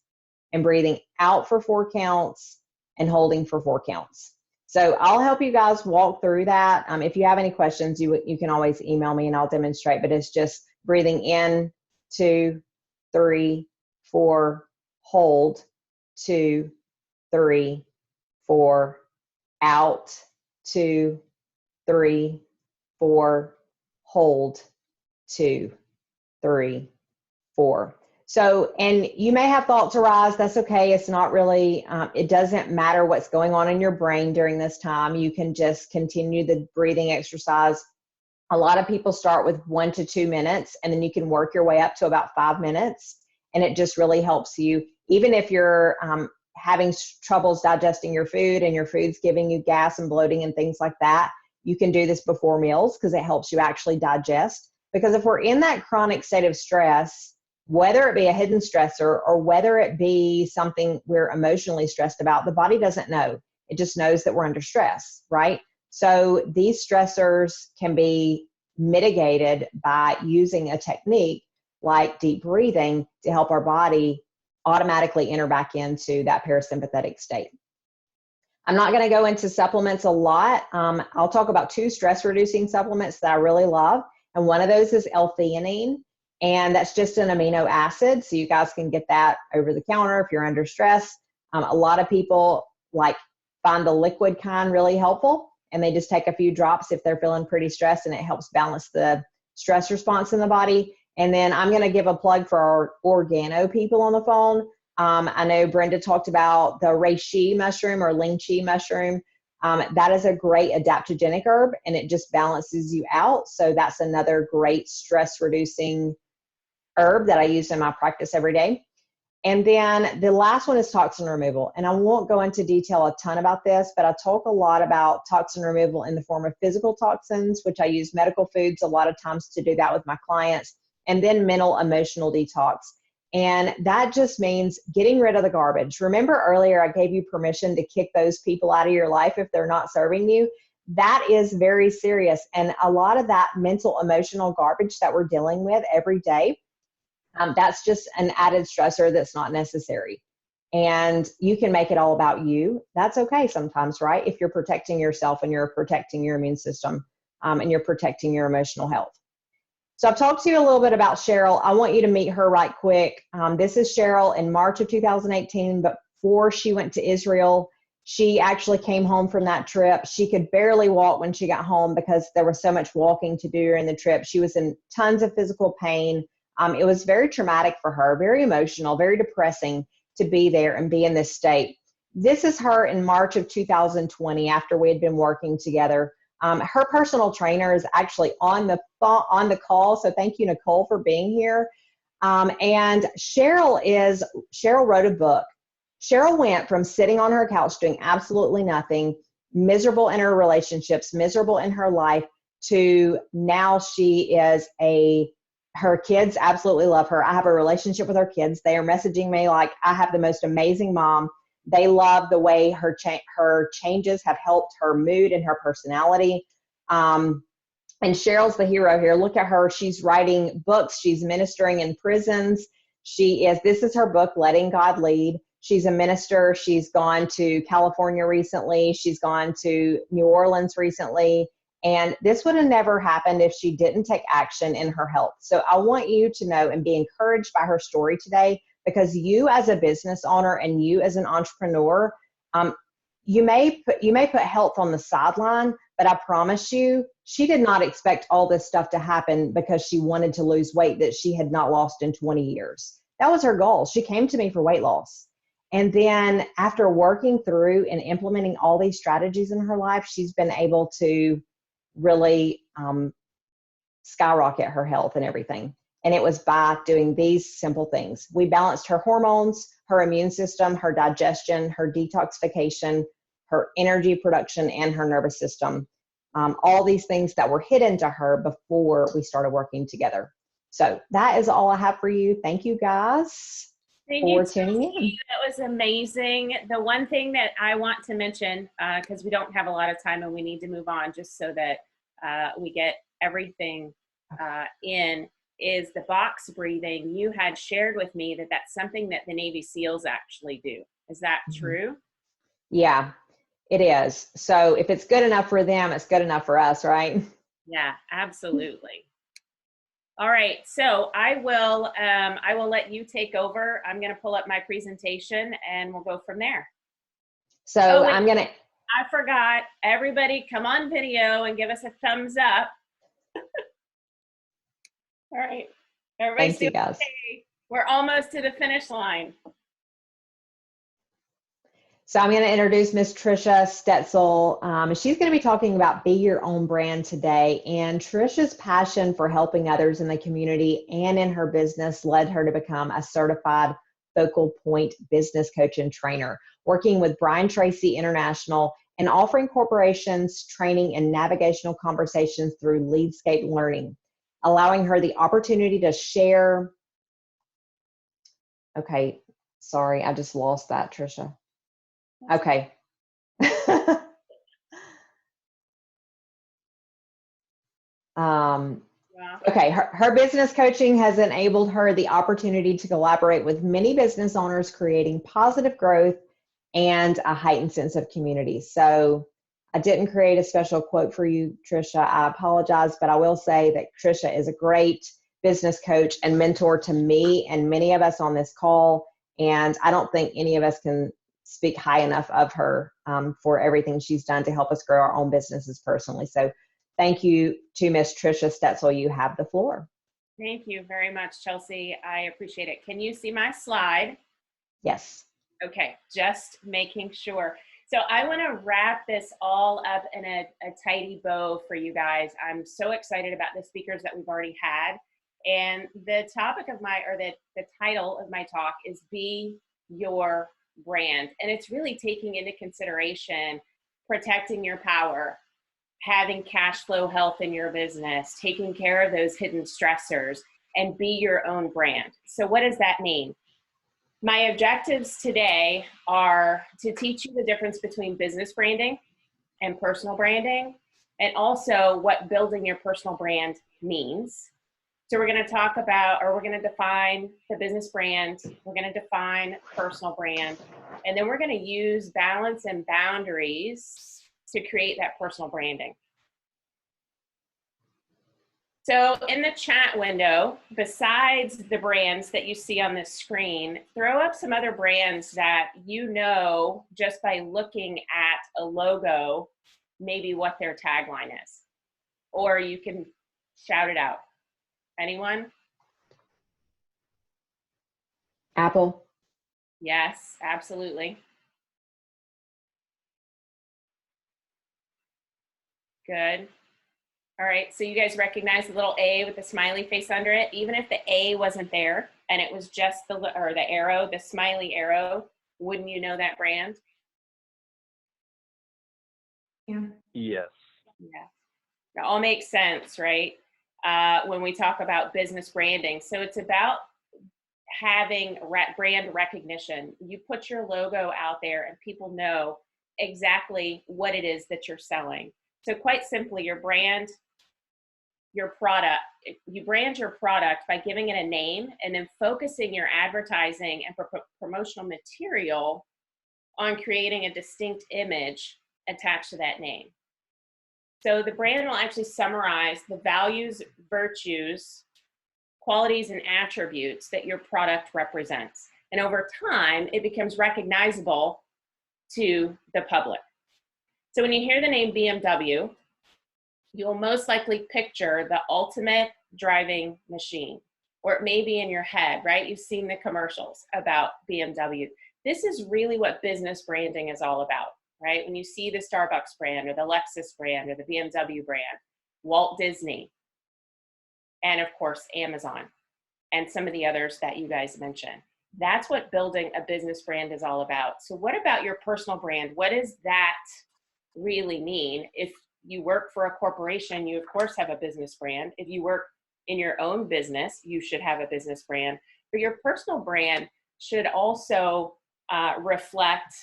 [SPEAKER 2] and breathing out for 4 counts, and holding for 4 counts. So I'll help you guys walk through that. If you have any questions, you can always email me and I'll demonstrate, but it's just breathing in, 2, 3, 4, hold, 2, 3, 4, out, 2, 3, 4, hold, 2, 3, 4. So, and you may have thoughts arise. That's okay. It's not really, it doesn't matter what's going on in your brain during this time. You can just continue the breathing exercise. A lot of people start with 1 to 2 minutes, and then you can work your way up to about 5 minutes. And it just really helps you, even if you're having troubles digesting your food and your food's giving you gas and bloating and things like that. You can do this before meals because it helps you actually digest. Because if we're in that chronic state of stress, whether it be a hidden stressor or whether it be something we're emotionally stressed about, the body doesn't know. It just knows that we're under stress, right? So these stressors can be mitigated by using a technique like deep breathing to help our body automatically enter back into that parasympathetic state. I'm not going to go into supplements a lot. I'll talk about 2 stress-reducing supplements that I really love. And one of those is L-theanine. And that's just an amino acid. So you guys can get that over the counter if you're under stress. A lot of people find the liquid kind really helpful. And they just take a few drops if they're feeling pretty stressed, and it helps balance the stress response in the body. And then I'm going to give a plug for our organo people on the phone. I know Brenda talked about the reishi mushroom or ling chi mushroom. That is a great adaptogenic herb, and it just balances you out. So that's another great stress reducing herb that I use in my practice every day. And then the last one is toxin removal. And I won't go into detail a ton about this, but I talk a lot about toxin removal in the form of physical toxins, which I use medical foods a lot of times to do that with my clients, and then mental, emotional detox. And that just means getting rid of the garbage. Remember earlier, I gave you permission to kick those people out of your life if they're not serving you. That is very serious. And a lot of that mental, emotional garbage that we're dealing with every day, that's just an added stressor that's not necessary. And you can make it all about you. That's okay sometimes, right? If you're protecting yourself and you're protecting your immune system and you're protecting your emotional health. So I've talked to you a little bit about Cheryl. I want you to meet her right quick. This is Cheryl in March of 2018, but before she went to Israel, she actually came home from that trip. She could barely walk when she got home because there was so much walking to do during the trip. She was in tons of physical pain. It was very traumatic for her, very emotional, very depressing to be there and be in this state. This is her in March of 2020 after we had been working together. Her personal trainer is actually on the call, so thank you, Nicole, for being here. And Cheryl wrote a book. Cheryl went from sitting on her couch doing absolutely nothing, miserable in her relationships, miserable in her life, to now she is her kids absolutely love her. I have a relationship with her kids. They are messaging me like, I have the most amazing mom. They love the way her changes have helped her mood and her personality. And Cheryl's the hero here. Look at her. She's writing books. She's ministering in prisons. This is her book, Letting God Lead. She's a minister. She's gone to California recently. She's gone to New Orleans recently. And this would have never happened if she didn't take action in her health. So I want you to know and be encouraged by her story today, because you as a business owner and you as an entrepreneur, you may put health on the sideline, but I promise you, she did not expect all this stuff to happen because she wanted to lose weight that she had not lost in 20 years. That was her goal. She came to me for weight loss. And then after working through and implementing all these strategies in her life, she's been able to really skyrocket her health and everything. And it was by doing these simple things. We balanced her hormones, her immune system, her digestion, her detoxification, her energy production, and her nervous system. All these things that were hidden to her before we started working together. So that is all I have for you. Thank you guys for tuning in.
[SPEAKER 1] That was amazing. The one thing that I want to mention, because we don't have a lot of time and we need to move on just so that we get everything in, is the box breathing. You had shared with me that that's something that the Navy SEALs actually do. Is that true?
[SPEAKER 2] Yeah, it is. So if it's good enough for them, it's good enough for us, right?
[SPEAKER 1] Yeah, absolutely. All right, so I will let you take over. I'm going to pull up my presentation and we'll go from there.
[SPEAKER 2] So I'm going to,
[SPEAKER 1] I forgot. Everybody come on video and give us a thumbs up. All right. Everybody's
[SPEAKER 2] Thank you,
[SPEAKER 1] doing
[SPEAKER 2] guys.
[SPEAKER 1] okay. We're almost to the finish line.
[SPEAKER 2] So I'm going to introduce Miss Trisha Stetzel. She's going to be talking about Be Your Own Brand today. And Trisha's passion for helping others in the community and in her business led her to become a certified focal point business coach and trainer, working with Brian Tracy International and offering corporations training and navigational conversations through Leadscape Learning, allowing her the opportunity to share. Okay, sorry, I just lost that, Trisha. Okay. Okay, her business coaching has enabled her the opportunity to collaborate with many business owners, creating positive growth and a heightened sense of community. So I didn't create a special quote for you, Trisha. I apologize, but I will say that Trisha is a great business coach and mentor to me and many of us on this call. And I don't think any of us can speak high enough of her for everything she's done to help us grow our own businesses personally. So thank you to Miss Trisha Stetzel. You have the floor.
[SPEAKER 1] Thank you very much, Chelsie. I appreciate it. Can you see my slide?
[SPEAKER 2] Yes.
[SPEAKER 1] Okay, just making sure. So I want to wrap this all up in a tidy bow for you guys. I'm so excited about the speakers that we've already had. And the topic of my, or the title of my talk is Be Your Brand. And it's really taking into consideration protecting your power, having cash flow health in your business, taking care of those hidden stressors, and be your own brand. So what does that mean? My objectives today are to teach you the difference between business branding and personal branding, and also what building your personal brand means. So we're going to talk about, or we're going to define the business brand, we're going to define personal brand, and then we're going to use balance and boundaries to create that personal branding. So in the chat window, besides the brands that you see on this screen, throw up some other brands that you know just by looking at a logo, maybe what their tagline is. Or you can shout it out. Anyone?
[SPEAKER 2] Apple.
[SPEAKER 1] Yes, absolutely. Good. All right, so you guys recognize the little A with the smiley face under it? Even if the A wasn't there and it was just the arrow, the smiley arrow, wouldn't you know that brand?
[SPEAKER 6] Yeah.
[SPEAKER 7] Yes.
[SPEAKER 1] Yeah. It all makes sense, right? When we talk about business branding. So it's about having brand recognition. You put your logo out there and people know exactly what it is that you're selling. So quite simply, your brand, your product, you brand your product by giving it a name and then focusing your advertising and promotional material on creating a distinct image attached to that name. So the brand will actually summarize the values, virtues, qualities, and attributes that your product represents. And over time, it becomes recognizable to the public. So when you hear the name BMW, you'll most likely picture the ultimate driving machine, or it may be in your head, right? You've seen the commercials about BMW. This is really what business branding is all about, right? When you see the Starbucks brand or the Lexus brand or the BMW brand, Walt Disney, and of course, Amazon, and some of the others that you guys mentioned. That's what building a business brand is all about. So what about your personal brand? What does that really mean? If you work for a corporation, you of course have a business brand. If you work in your own business, you should have a business brand. But your personal brand should also reflect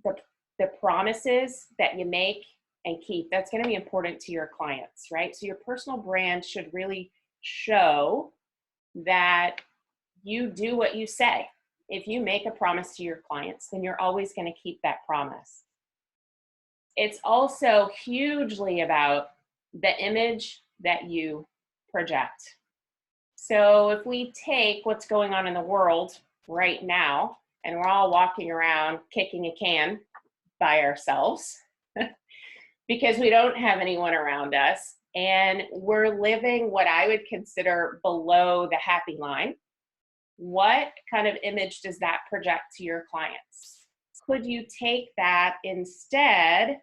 [SPEAKER 1] the promises that you make and keep. That's going to be important to your clients, right? So your personal brand should really show that you do what you say. If you make a promise to your clients, then you're always going to keep that promise. It's also hugely about the image that you project. So if we take what's going on in the world right now, and we're all walking around kicking a can by ourselves, because we don't have anyone around us and we're living what I would consider below the happy line. What kind of image does that project to your clients? Could you take that instead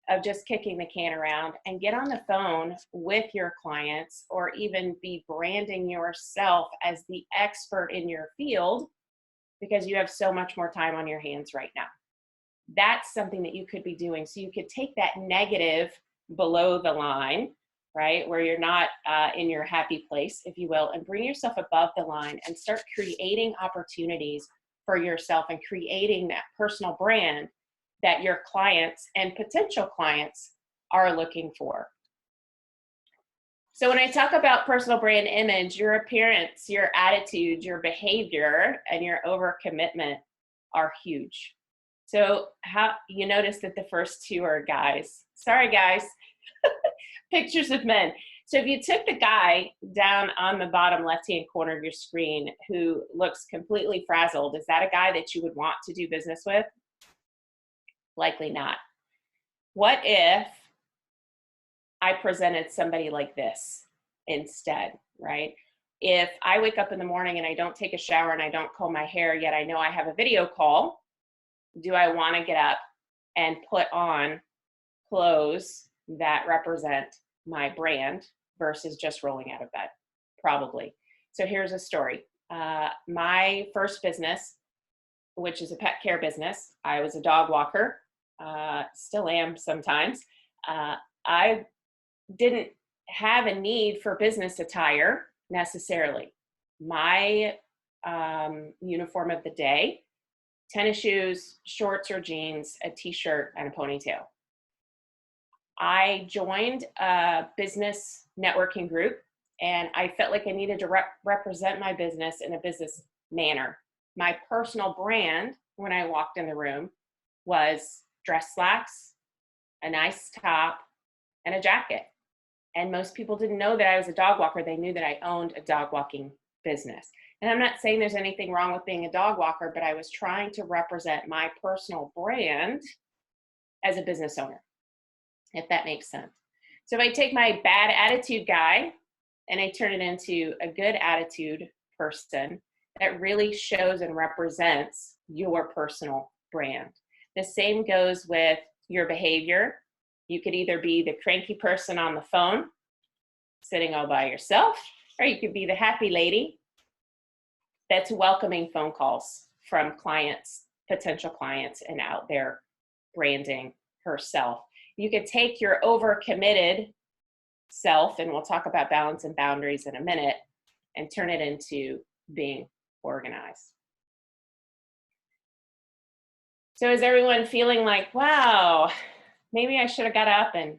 [SPEAKER 1] of just kicking the can around and get on the phone with your clients, or even be branding yourself as the expert in your field because you have so much more time on your hands right now? That's something that you could be doing. So you could take that negative below the line, right, where you're not in your happy place, if you will, and bring yourself above the line and start creating opportunities for yourself and creating that personal brand that your clients and potential clients are looking for. So when I talk about personal brand image, your appearance, your attitude, your behavior, and your overcommitment are huge. So how you notice that the first two are guys. Sorry, guys. Pictures of men. So if you took the guy down on the bottom left-hand corner of your screen who looks completely frazzled, is that a guy that you would want to do business with? Likely not. What if I presented somebody like this instead, right? If I wake up in the morning and I don't take a shower and I don't comb my hair, yet I know I have a video call, do I want to get up and put on clothes that represent my brand versus just rolling out of bed? Probably. So here's a story. My first business, which is a pet care business, I was a dog walker, still am sometimes. I didn't have a need for business attire necessarily. My uniform of the day, tennis shoes, shorts or jeans, a t-shirt, and a ponytail. I joined a business networking group and I felt like I needed to represent my business in a business manner. My personal brand when I walked in the room was dress slacks, a nice top, and a jacket. And most people didn't know that I was a dog walker. They knew that I owned a dog walking business. And I'm not saying there's anything wrong with being a dog walker, but I was trying to represent my personal brand as a business owner, if that makes sense. So if I take my bad attitude guy and I turn it into a good attitude person that really shows and represents your personal brand. The same goes with your behavior. You could either be the cranky person on the phone, sitting all by yourself, or you could be the happy lady that's welcoming phone calls from clients, potential clients, and out there branding herself. You could take your overcommitted self, and we'll talk about balance and boundaries in a minute, and turn it into being organized. So is everyone feeling like, wow, maybe I should have got up and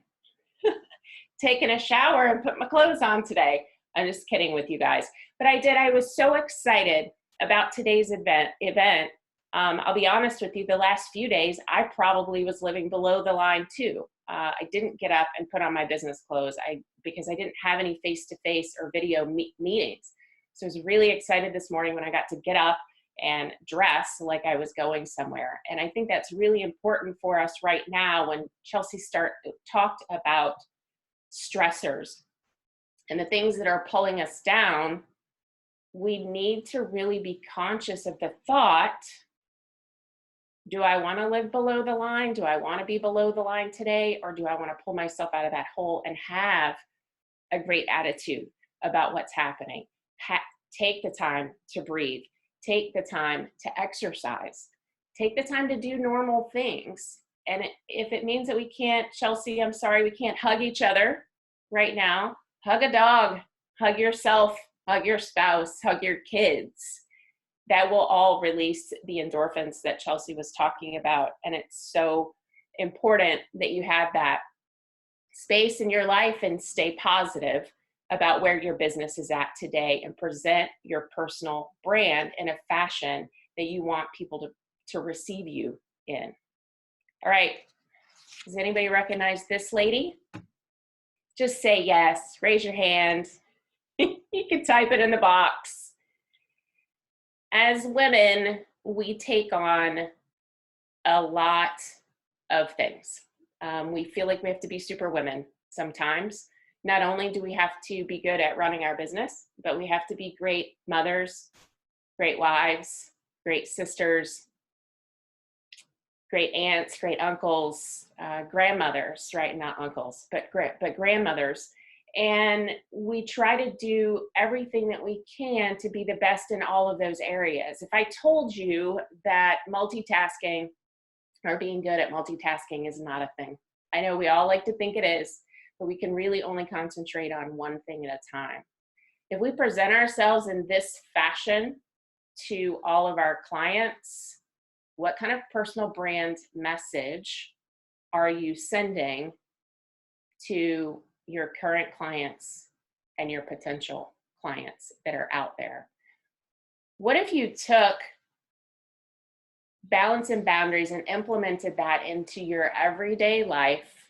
[SPEAKER 1] taken a shower and put my clothes on today? I'm just kidding with you guys. But I did. I was so excited about today's event. I'll be honest with you, the last few days, I probably was living below the line too. I didn't get up and put on my business clothes because I didn't have any face-to-face or video meetings. So I was really excited this morning when I got to get up and dress like I was going somewhere. And I think that's really important for us right now when Chelsie talked about stressors and the things that are pulling us down. We need to really be conscious of the thought, do I want to live below the line? Do I want to be below the line today? Or do I want to pull myself out of that hole and have a great attitude about what's happening? Take the time to breathe. Take the time to exercise. Take the time to do normal things. And if it means that we can't, Chelsie, I'm sorry, we can't hug each other right now, hug a dog, hug yourself, hug your spouse, hug your kids. That will all release the endorphins that Chelsie was talking about. And it's so important that you have that space in your life and stay positive about where your business is at today and present your personal brand in a fashion that you want people to receive you in. All right. Does anybody recognize this lady? Just say yes. Raise your hand. You can type it in the box. As women, we take on a lot of things. We feel like we have to be superwomen sometimes. Not only do we have to be good at running our business, but we have to be great mothers, great wives, great sisters, great aunts, great uncles, grandmothers, right? Not uncles, but grandmothers. And we try to do everything that we can to be the best in all of those areas. If I told you that multitasking or being good at multitasking is not a thing, I know we all like to think it is, but we can really only concentrate on one thing at a time. If we present ourselves in this fashion to all of our clients, what kind of personal brand message are you sending to your current clients and your potential clients that are out there? What if you took balance and boundaries and implemented that into your everyday life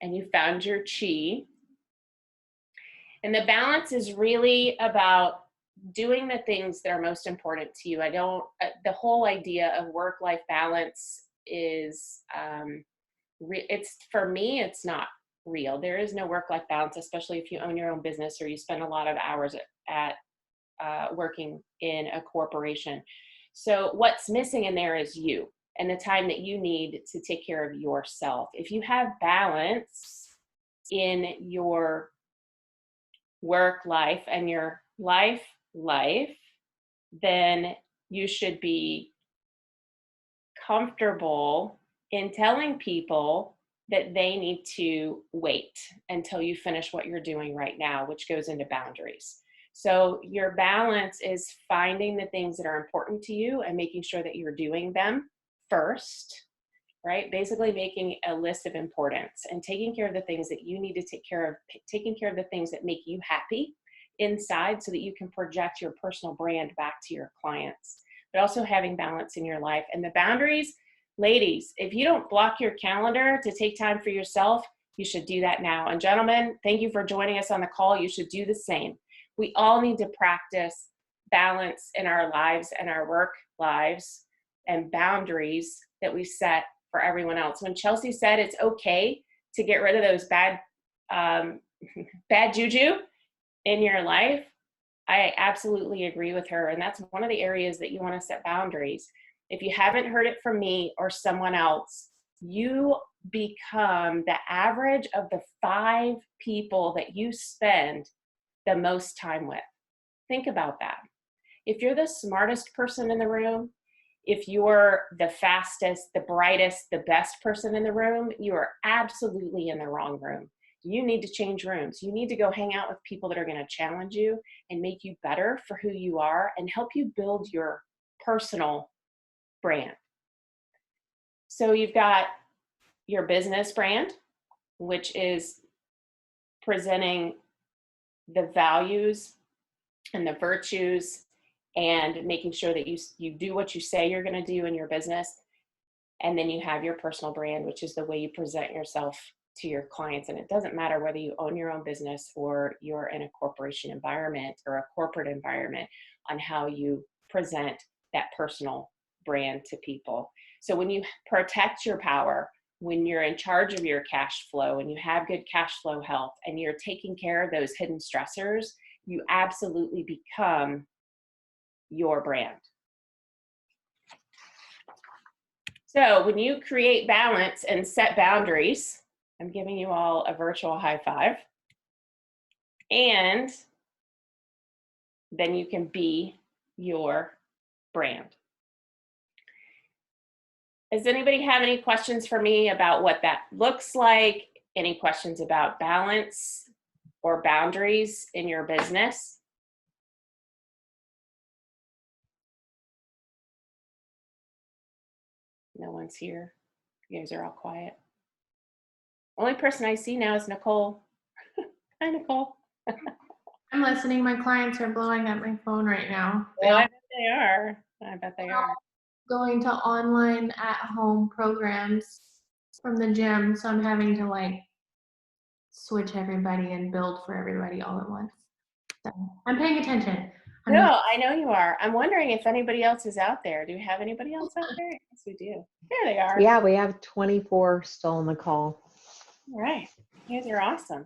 [SPEAKER 1] and you found your chi? And the balance is really about doing the things that are most important to you. The whole idea of work-life balance is, it's, for me, it's not real. There is no work-life balance, especially if you own your own business or you spend a lot of hours at working in a corporation. So what's missing in there is you and the time that you need to take care of yourself. If you have balance in your work life and your life, then you should be comfortable in telling people that they need to wait until you finish what you're doing right now, which goes into boundaries. So your balance is finding the things that are important to you and making sure that you're doing them first, right? Basically making a list of importance and taking care of the things that you need to take care of, taking care of the things that make you happy inside so that you can project your personal brand back to your clients, but also having balance in your life. And the boundaries, ladies, if you don't block your calendar to take time for yourself, you should do that now. And gentlemen, thank you for joining us on the call. You should do the same. We all need to practice balance in our lives and our work lives and boundaries that we set for everyone else. When Chelsie said it's okay to get rid of those bad juju in your life, I absolutely agree with her. And that's one of the areas that you want to set boundaries. If you haven't heard it from me or someone else, you become the average of the 5 people that you spend the most time with. Think about that. If you're the smartest person in the room, if you're the fastest, the brightest, the best person in the room, you are absolutely in the wrong room. You need to change rooms. You need to go hang out with people that are going to challenge you and make you better for who you are and help you build your personal brand. So you've got your business brand, which is presenting the values and the virtues and making sure that you do what you say you're going to do in your business. And then you have your personal brand, which is the way you present yourself to your clients. And it doesn't matter whether you own your own business or you're in a corporation environment or a corporate environment, on how you present that personal brand to people. So when you protect your power, when you're in charge of your cash flow and you have good cash flow health and you're taking care of those hidden stressors, you absolutely become your brand. So when you create balance and set boundaries, I'm giving you all a virtual high five, and then you can be your brand. Does anybody have any questions for me about what that looks like? Any questions about balance or boundaries in your business? No one's here. You guys are all quiet. Only person I see now is Nicole. Hi, Nicole.
[SPEAKER 7] I'm listening. My clients are blowing up my phone right now.
[SPEAKER 1] Well, I bet they are. I bet they are.
[SPEAKER 7] Going to online at-home programs from the gym, so I'm having to like switch everybody and build for everybody all at once. So I'm paying attention.
[SPEAKER 1] No, I know you are. I'm wondering if anybody else is out there. Do we have anybody else out there? Yes, we do. There they are.
[SPEAKER 2] Yeah, we have 24 still on the call.
[SPEAKER 1] All right. You guys are awesome.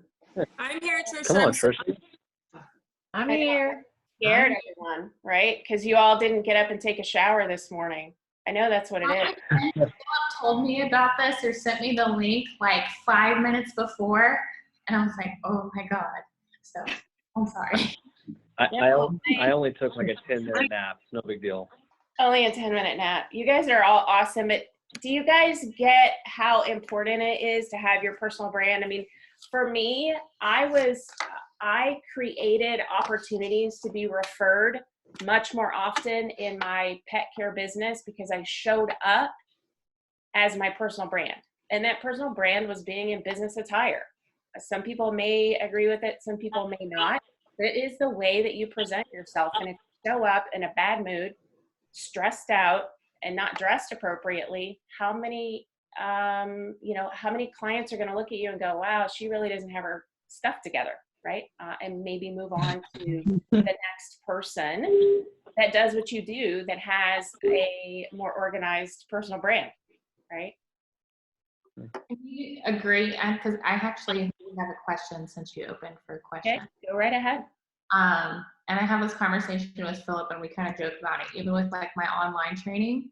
[SPEAKER 8] I'm here, Trisha.
[SPEAKER 9] Come on, Trisha.
[SPEAKER 2] I'm
[SPEAKER 1] I know.
[SPEAKER 2] here.
[SPEAKER 1] Scared everyone, right? Because you all didn't get up and take a shower this morning. I know that's what it is.
[SPEAKER 7] Someone told me about this or sent me the link like 5 minutes before, and I was like, oh my God. So I'm sorry.
[SPEAKER 9] I only took like a 10-minute nap. No big deal.
[SPEAKER 1] Only a 10-minute nap. You guys are all awesome. But do you guys get how important it is to have your personal brand? I mean, for me, I created opportunities to be referred much more often in my pet care business because I showed up as my personal brand. And that personal brand was being in business attire. Some people may agree with it, some people may not. It is the way that you present yourself. And if you show up in a bad mood, stressed out, and not dressed appropriately, how many clients are going to look at you and go, wow, she really doesn't have her stuff together, right? And maybe move on to the next person that does what you do, that has a more organized personal brand, right?
[SPEAKER 7] I agree, because I actually have a question since you opened for a question.
[SPEAKER 1] Okay, go right ahead.
[SPEAKER 7] And I have this conversation with Philip, and we kind of joke about it. Even with like my online training,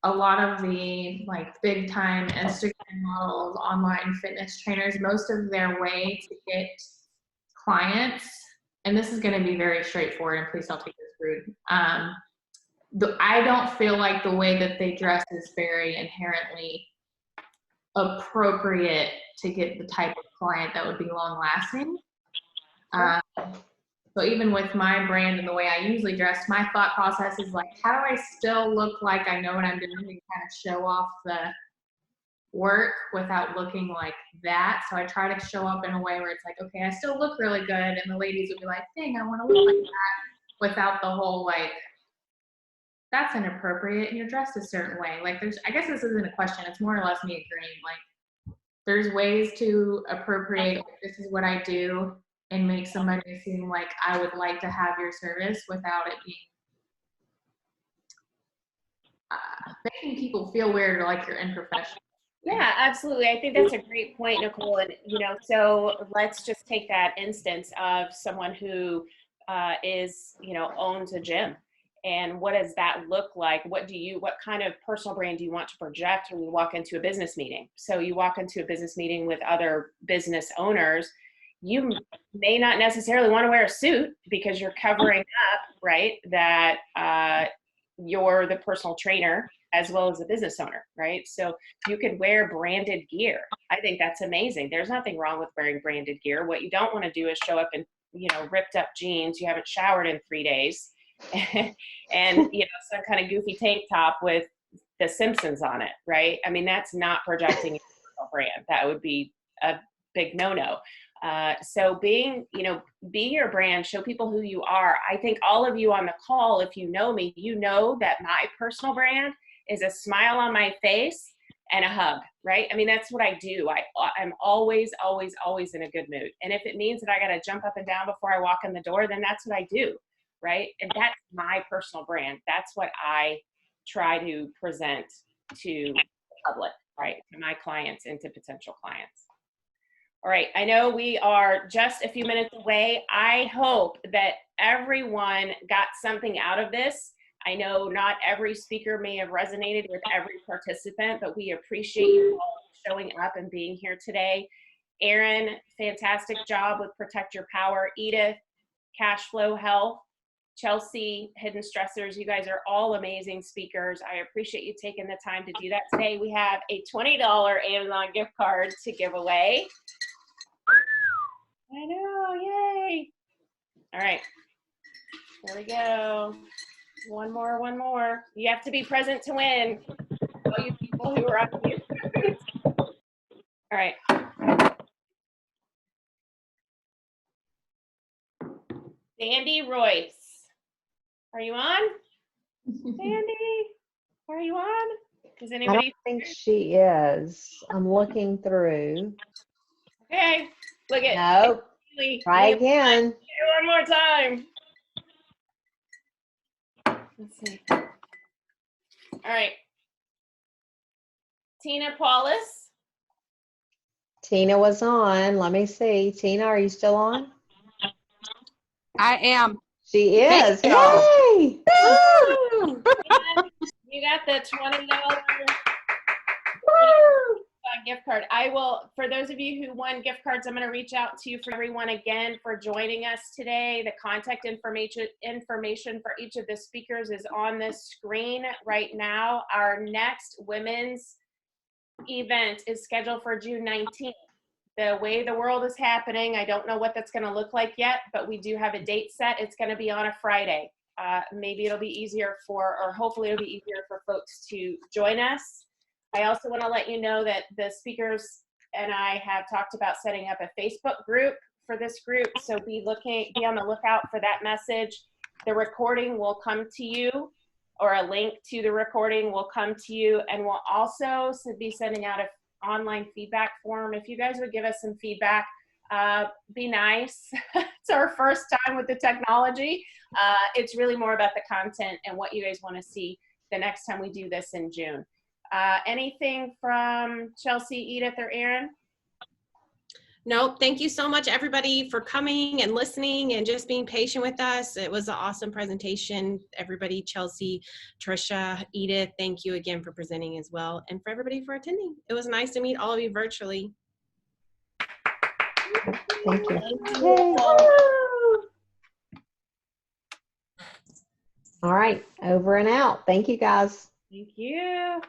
[SPEAKER 7] a lot of the like big time Instagram models, online fitness trainers, most of their way to get clients, and this is going to be very straightforward, and please don't take this rude. I don't feel like the way that they dress is very inherently appropriate to get the type of client that would be long lasting. So even with my brand and the way I usually dress, my thought process is like, how do I still look like I know what I'm doing and kind of show off the work without looking like that? So I try to show up in a way where it's like, okay, I still look really good, and the ladies would be like, dang, I want to look like that, without the whole like, that's inappropriate and you're dressed a certain way. Like I guess this isn't a question, it's more or less me agreeing, like there's ways to appropriate, like, this is what I do, and make somebody seem like I would like to have your service without it being making people feel weird or like you're unprofessional.
[SPEAKER 1] Yeah, absolutely. I think that's a great point, Nicole. And, so let's just take that instance of someone who owns a gym. And what does that look like? What kind of personal brand do you want to project when you walk into a business meeting? So you walk into a business meeting with other business owners, you may not necessarily want to wear a suit because you're covering up, right, that you're the personal trainer as well as the business owner, right? So you could wear branded gear. I think that's amazing. There's nothing wrong with wearing branded gear. What you don't want to do is show up in, ripped up jeans, you haven't showered in 3 days, and some kind of goofy tank top with the Simpsons on it, right? I mean, that's not projecting your personal brand. That would be a big no-no. So be your brand, show people who you are. I think all of you on the call, if you know me, you know that my personal brand is a smile on my face and a hug, right? I mean, that's what I do. I'm always, always, always in a good mood. And if it means that I got to jump up and down before I walk in the door, then that's what I do, right? And that's my personal brand. That's what I try to present to the public, right? To my clients and to potential clients. All right, I know we are just a few minutes away. I hope that everyone got something out of this. I know not every speaker may have resonated with every participant, but we appreciate you all showing up and being here today. Erin, fantastic job with Protect Your Power. Edith, Cash Flow Health. Chelsie, Hidden Stressors. You guys are all amazing speakers. I appreciate you taking the time to do that today. We have a $20 Amazon gift card to give away. I know, yay. All right, here we go. One more. You have to be present to win. All you people who are on mute. All right. Sandy Royce, are you on? Sandy, are you on? Does anybody?
[SPEAKER 2] I don't think she is. I'm looking through.
[SPEAKER 1] Okay, look at.
[SPEAKER 2] Nope. Try again.
[SPEAKER 1] One more time. Let's see. All right. Tina Paulus.
[SPEAKER 2] Tina was on. Let me see. Tina, are you still on?
[SPEAKER 8] I am.
[SPEAKER 2] She is.
[SPEAKER 8] Thank y'all.
[SPEAKER 2] Yay!
[SPEAKER 1] Woo! You got the $20 gift card. I will, for those of you who won gift cards, I'm going to reach out to you for everyone again for joining us today. The contact information for each of the speakers is on this screen right now. Our next women's event is scheduled for June 19th. The way the world is happening, I don't know what that's going to look like yet, but we do have a date set. It's going to be on a Friday. Maybe it'll be easier or hopefully it'll be easier for folks to join us. I also want to let you know that the speakers and I have talked about setting up a Facebook group for this group. So be on the lookout for that message. The recording will come to you, or a link to the recording will come to you, and we'll also be sending out an online feedback form. If you guys would give us some feedback, be nice. It's our first time with the technology. It's really more about the content and what you guys want to see the next time we do this in June. Anything from Chelsie, Edith, or Erin?
[SPEAKER 5] No, thank you so much, everybody, for coming and listening and just being patient with us. It was an awesome presentation. Everybody, Chelsie, Trisha, Edith, thank you again for presenting as well, and for everybody for attending. It was nice to meet all of you virtually.
[SPEAKER 2] Thank you.
[SPEAKER 1] Yay.
[SPEAKER 2] All right, over and out. Thank you, guys.
[SPEAKER 1] Thank you.